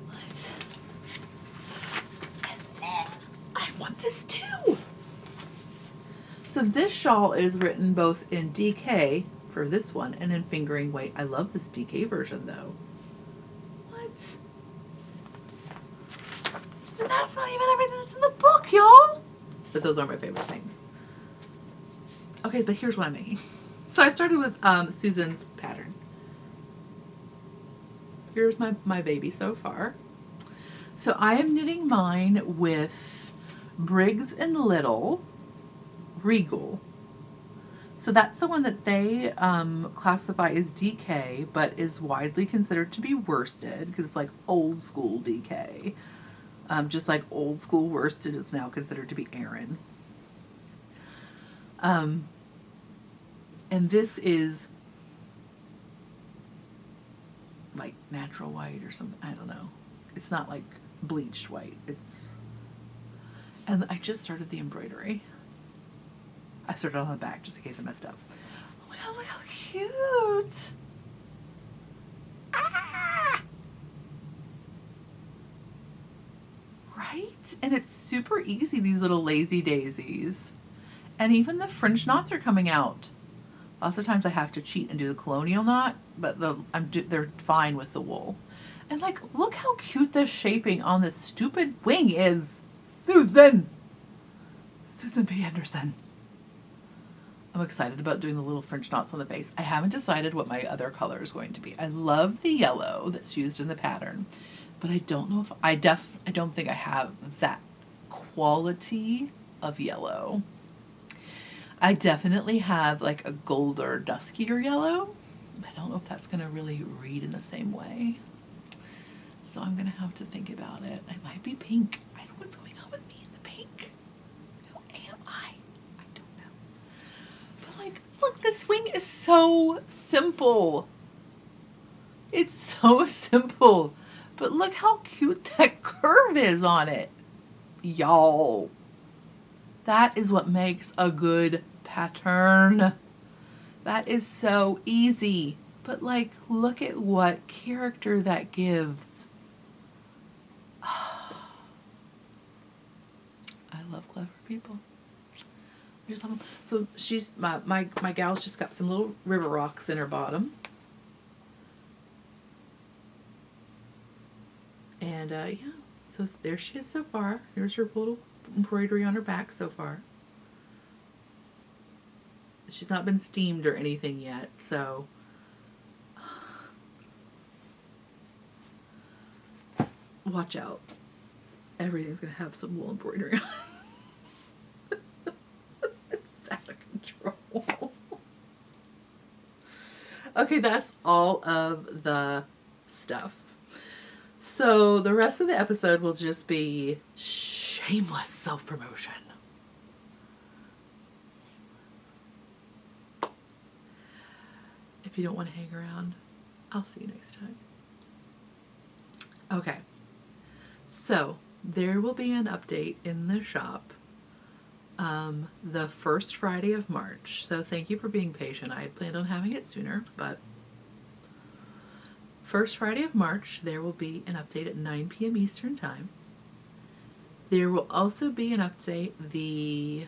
What? And then I want this too. So this shawl is written both in DK for this one and in fingering weight. I love this DK version though. What? And that's not even everything that's in the book, y'all. But those are my favorite things. Okay, but here's what I'm making. So I started with Susan's pattern. Here's my baby so far. So I am knitting mine with Briggs and Little Regal. So that's the one that they classify as DK, but is widely considered to be worsted because it's like old school DK. Just like old school worsted is now considered to be Aran. And this is like natural white or something. I don't know. It's not like bleached white. And I just started the embroidery. I started on the back just in case I messed up. Oh my god, look how cute. Ah! Right? And it's super easy, these little lazy daisies. And even the French knots are coming out. Lots of times I have to cheat and do the colonial knot, but they're fine with the wool. And like, look how cute the shaping on this stupid wing is. Susan B. Anderson. I'm excited about doing the little French knots on the face. I haven't decided what my other color is going to be. I love the yellow that's used in the pattern, but I don't know if I don't think I have that quality of yellow. I definitely have like a gold or duskier yellow. I don't know if that's gonna really read in the same way. So I'm gonna have to think about it. I might be pink. I don't know what's going on with me in the pink. Who am I? I don't know. But like, look, the swing is so simple. It's so simple. But look how cute that curve is on it. Y'all. That is what makes a good pattern. That is so easy. But like, look at what character that gives. I love clever people. I just love them. So she's my gal's just got some little river rocks in her bottom. And yeah, so there she is so far. Here's her little embroidery on her back so far. She's not been steamed or anything yet, so watch out. Everything's gonna have some wool embroidery on it. It's out of control. Okay, that's all of the stuff. So the rest of the episode will just be shameless self-promotion. If you don't want to hang around, I'll see you next time. Okay, so there will be an update in the shop the first Friday of March. So thank you for being patient. I had planned on having it sooner, but first Friday of March, there will be an update at 9 p.m. Eastern Time. There will also be an update the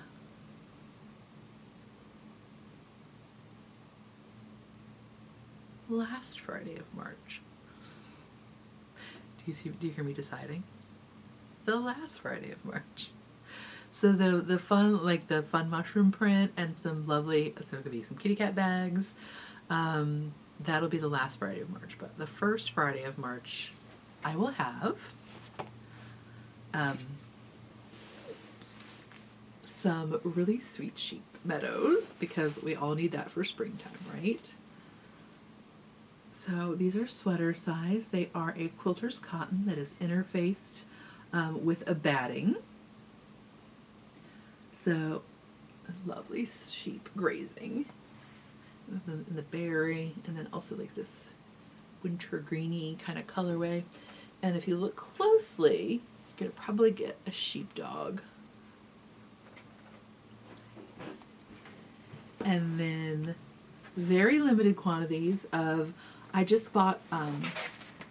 last Friday of March. Do you hear me deciding? The last Friday of March. So the fun, like the fun mushroom print and some lovely, so there'll be some kitty cat bags. That'll be the last Friday of March. But the first Friday of March, I will have some really sweet sheep meadows, because we all need that for springtime, right? So these are sweater size. They are a quilter's cotton that is interfaced with a batting. So lovely sheep grazing in the berry, and then also like this winter greeny kind of colorway. And if you look closely, you're gonna probably get a sheepdog. And then very limited quantities of, I just bought a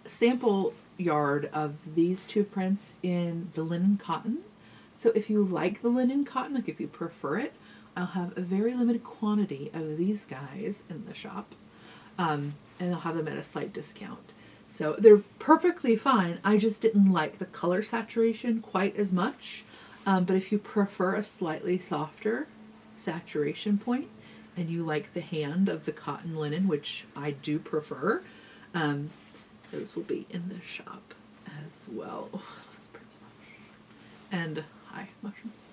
sample yard of these two prints in the linen cotton. So if you like the linen cotton, like if you prefer it, I'll have a very limited quantity of these guys in the shop. And I'll have them at a slight discount. So they're perfectly fine. I just didn't like the color saturation quite as much. But if you prefer a slightly softer saturation point, and you like the hand of the cotton linen, which I do prefer, those will be in the shop as well. Oh, I love this print so much. And hi, mushrooms.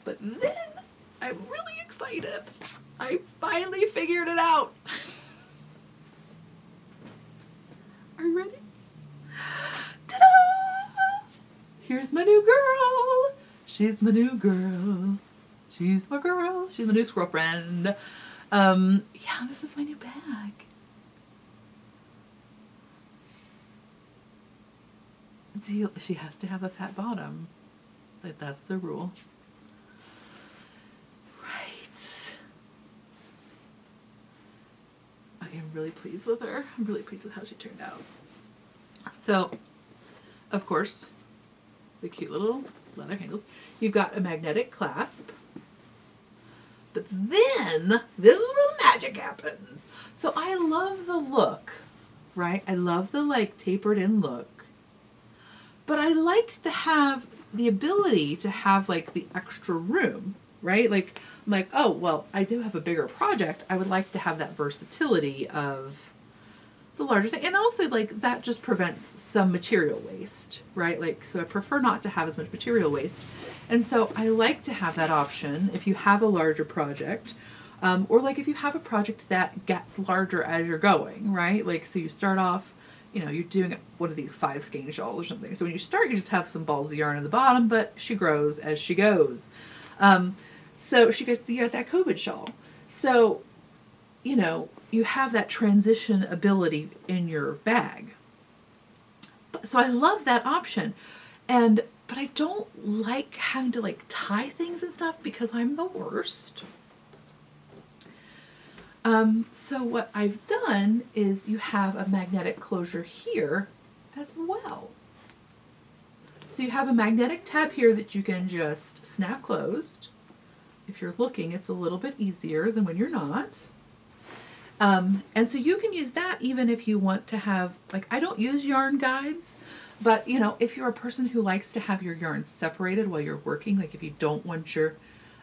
But then I'm really excited. I finally figured it out. Are you ready? Ta-da! Here's my new girl. She's my new girl. She's my girl. She's my new squirrel friend. Yeah, this is my new bag. She has to have a fat bottom. Like, that's the rule. Right. Okay, I'm really pleased with her. I'm really pleased with how she turned out. So, of course, the cute little leather handles. You've got a magnetic clasp. But then, this is where the magic happens. So I love the look, right? I love the like tapered in look. But I like to have the ability to have like the extra room, right? Like, I'm like, oh, well, I do have a bigger project. I would like to have that versatility of the larger thing. And also like that just prevents some material waste, right? Like, so I prefer not to have as much material waste. And so I like to have that option if you have a larger project, or like if you have a project that gets larger as you're going, right? Like, so you start off, you know, you're doing one of these 5 skein shawls or something. So when you start, you just have some balls of yarn at the bottom, but she grows as she goes. So you got that COVID shawl. So, you know, you have that transition ability in your bag. So I love that option. But I don't like having to like tie things and stuff because I'm the worst. So what I've done is you have a magnetic closure here as well. So you have a magnetic tab here that you can just snap closed. If you're looking, it's a little bit easier than when you're not. And so you can use that even if you want to have, like, I don't use yarn guides, but, you know, if you're a person who likes to have your yarn separated while you're working, like if you don't want your,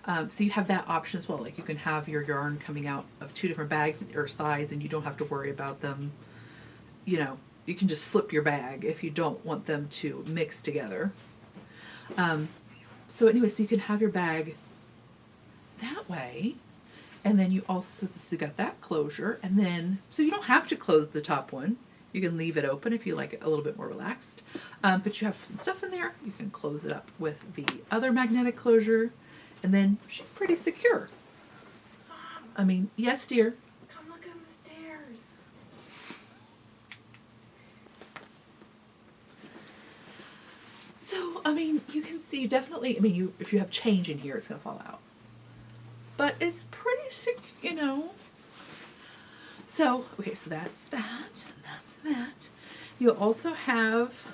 so you have that option as well. Like you can have your yarn coming out of 2 different bags or sides and you don't have to worry about them. You know, you can just flip your bag if you don't want them to mix together. So anyway, so you can have your bag that way. And then you also got that closure, and then, so you don't have to close the top one. You can leave it open if you like it a little bit more relaxed. But you have some stuff in there. You can close it up with the other magnetic closure, and then she's pretty secure. I mean, yes, dear. Come look on the stairs. mean, you can see definitely, I mean, if you have change in here, it's going to fall out. But it's pretty sick, you know. So, okay, so that's that, and that's that. You'll also have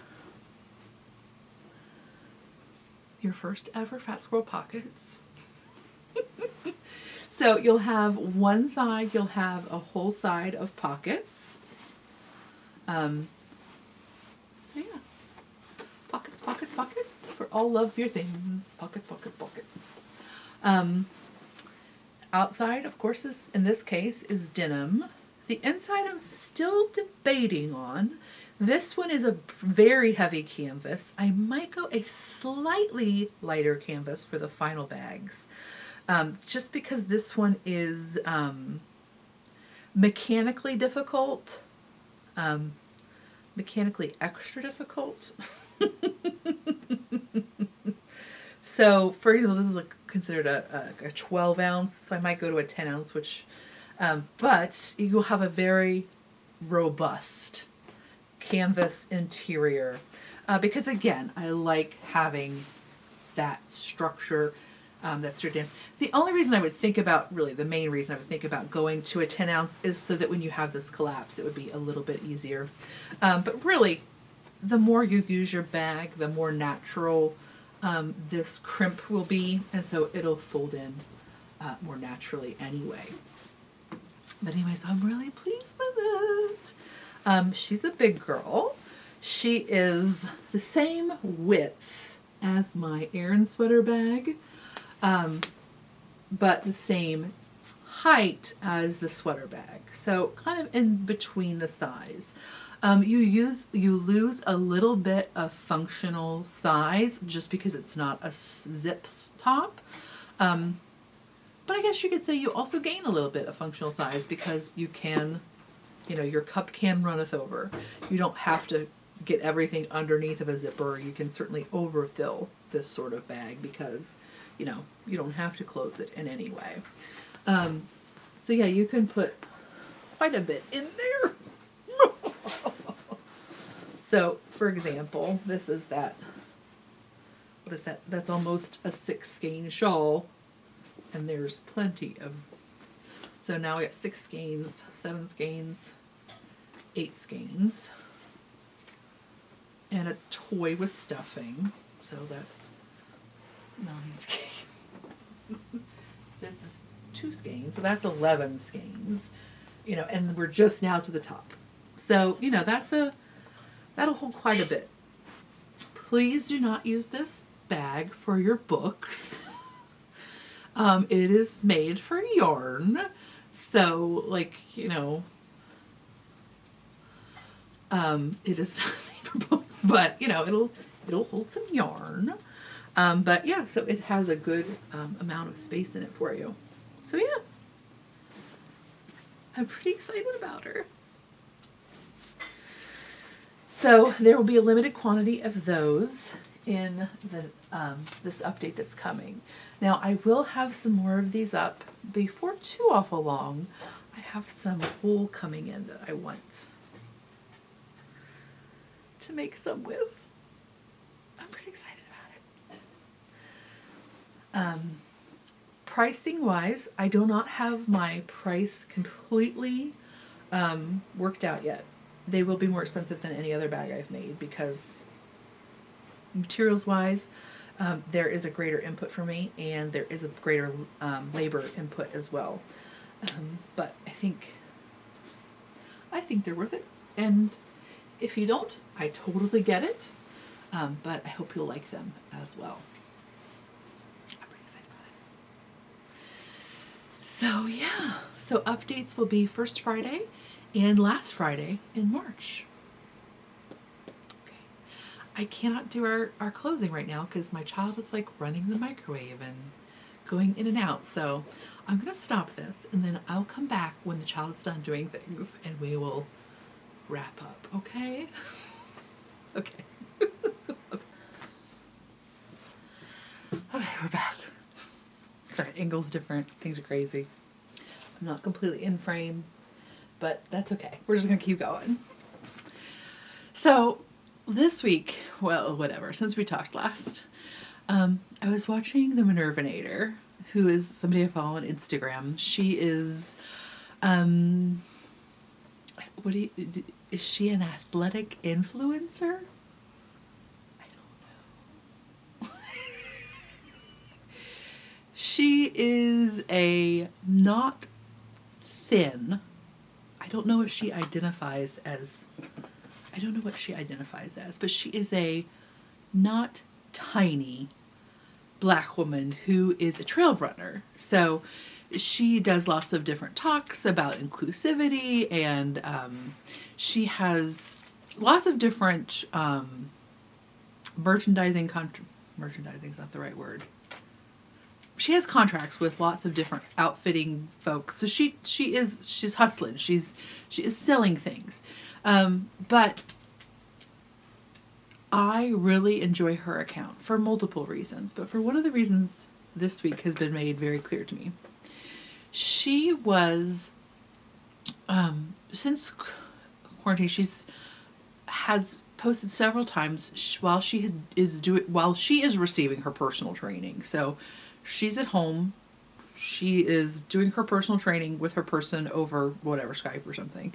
your first ever Fat Squirrel pockets. So you'll have one side, you'll have a whole side of pockets. So yeah, pockets, pockets, pockets for all of your things. Pocket, pocket, pockets. Outside, of course, is in this case is denim. The inside I'm still debating on. This one is a very heavy canvas. I might go a slightly lighter canvas for the final bags. Just because this one is mechanically difficult. Mechanically extra difficult. So, for example, this is considered a 12 ounce, so I might go to a 10 ounce, which, but you'll have a very robust canvas interior. Because again, I like having that structure, that sturdiness. The only reason I would think about, really the main reason I would think about going to a 10 ounce is so that when you have this collapse, it would be a little bit easier. But really, the more you use your bag, the more natural this crimp will be, and so it'll fold in more naturally anyway. But anyway, so I'm really pleased with it. She's a big girl. She is the same width as my Aran sweater bag, but the same height as the sweater bag. So kind of in between the size. You lose a little bit of functional size just because it's not a zip top. But I guess you could say you also gain a little bit of functional size because you can, you know, your cup can runneth over. You don't have to get everything underneath of a zipper. You can certainly overfill this sort of bag because, you know, you don't have to close it in any way. So yeah, you can put quite a bit in there. So, for example, this is that, what is that? That's almost a 6 skein shawl, and there's plenty of, so now we got 6 skeins, 7 skeins, 8 skeins, and a toy with stuffing, so that's 9 skeins. This is 2 skeins, so that's 11 skeins, you know, and we're just now to the top. So, you know, that'll hold quite a bit. Please do not use this bag for your books. It is made for yarn. So, like, you know, it is made for books, but, you know, it'll hold some yarn. But yeah, so it has a good amount of space in it for you. So yeah, I'm pretty excited about her. So there will be a limited quantity of those in the this update that's coming. Now I will have some more of these up before too awful long. I have some wool coming in that I want to make some with. I'm pretty excited about it. Pricing wise, I do not have my price completely worked out yet. They will be more expensive than any other bag I've made because materials wise, there is a greater input for me and there is a greater labor input as well. But I think they're worth it. And if you don't, I totally get it. But I hope you'll like them as well. I'm pretty excited about it. So yeah, so updates will be first Friday and last Friday in March. Okay. I cannot do our closing right now because my child is like running the microwave and going in and out. So I'm going to stop this and then I'll come back when the child is done doing things and we will wrap up. Okay? Okay. Okay, we're back. Sorry, angle's different. Things are crazy. I'm not completely in frame. But that's okay. We're just going to keep going. So this week, well, whatever, since we talked last, I was watching the Minervinator, who is somebody I follow on Instagram. She is, is she an athletic influencer? I don't know. She is a not thin, I don't know what she identifies as, but she is a not tiny Black woman who is a trail runner. So she does lots of different talks about inclusivity, and she has lots of different merchandising is not the right word. She has contracts with lots of different outfitting folks. So she's hustling. She is selling things. But I really enjoy her account for multiple reasons. But for one of the reasons this week has been made very clear to me. She was, since quarantine, has posted several times while she is receiving her personal training. So she's at home. She is doing her personal training with her person over whatever, Skype or something.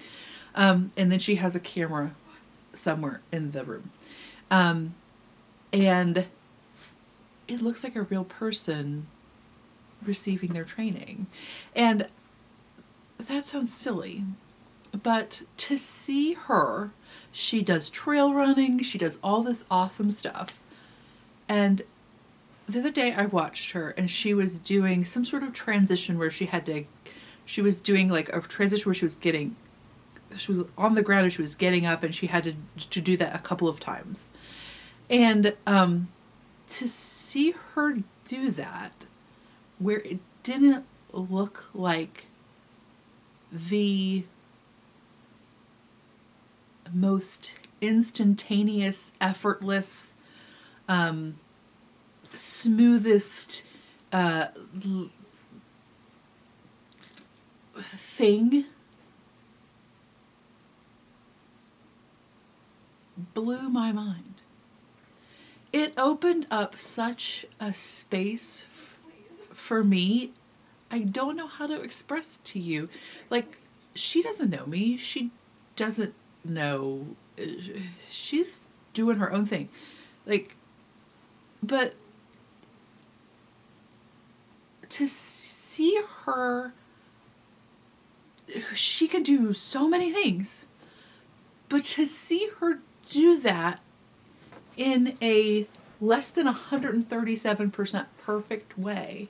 And then she has a camera somewhere in the room. And it looks like a real person receiving their training. And that sounds silly, but to see her, she does trail running, she does all this awesome stuff. And the other day I watched her and she was doing some sort of transition where she was doing like a transition where she was on the ground and she was getting up, and she had to do that a couple of times. And to see her do that, where it didn't look like the most instantaneous, effortless, smoothest thing, blew my mind. It opened up such a space for me. I don't know how to express to you. Like, she doesn't know me. She doesn't know. She's doing her own thing. Like, but to see her, she can do so many things. But to see her do that in a less than 137% perfect way,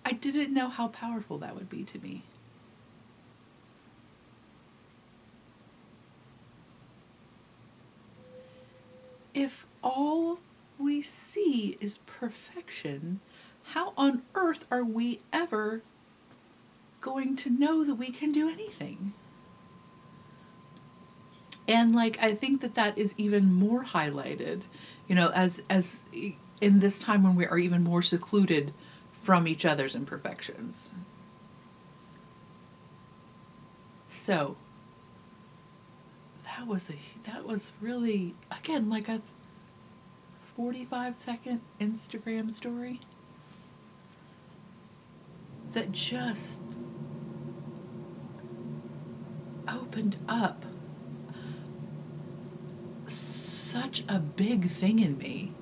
I didn't know how powerful that would be to me. If all we see is perfection, how on earth are we ever going to know that we can do anything? And like, I think that is even more highlighted, as in this time when we are even more secluded from each other's imperfections. So that was really, again, like a 45-second Instagram story that just opened up such a big thing in me.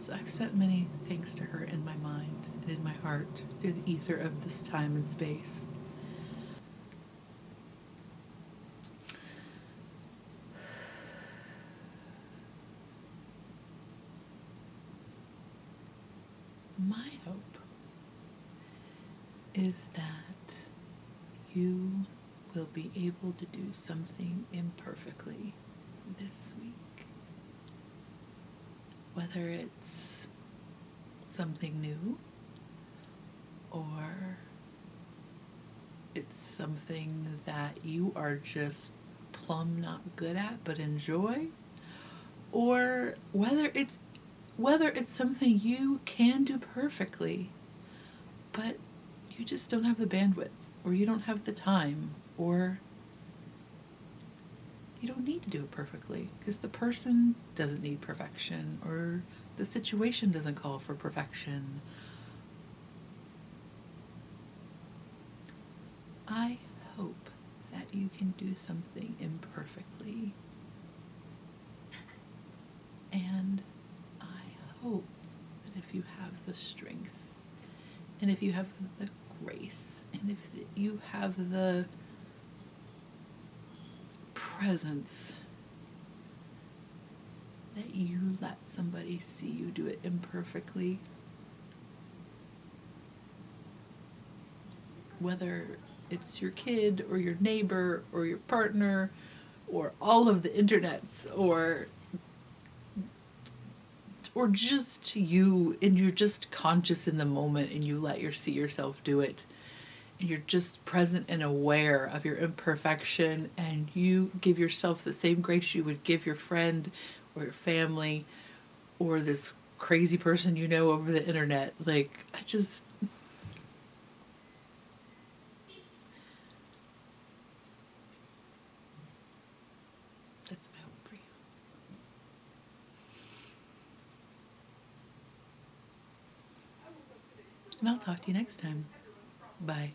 So I've sent many thanks to her in my mind and in my heart through the ether of this time and space. My hope is that you will be able to do something imperfectly this week. Whether it's something new or it's something that you are just plumb not good at but enjoy, or whether it's whether it's something you can do perfectly, but you just don't have the bandwidth, or you don't have the time, or you don't need to do it perfectly because the person doesn't need perfection, or the situation doesn't call for perfection. I hope that you can do something imperfectly. And I hope that if you have the strength, and if you have the grace, and if you have the presence, that you let somebody see you do it imperfectly. Whether it's your kid or your neighbor or your partner or all of the internets or just you, and you're just conscious in the moment and you see yourself do it, and you're just present and aware of your imperfection, and you give yourself the same grace you would give your friend or your family or this crazy person you know over the internet. Like, that's my hope for you. And I'll talk to you next time. Bye.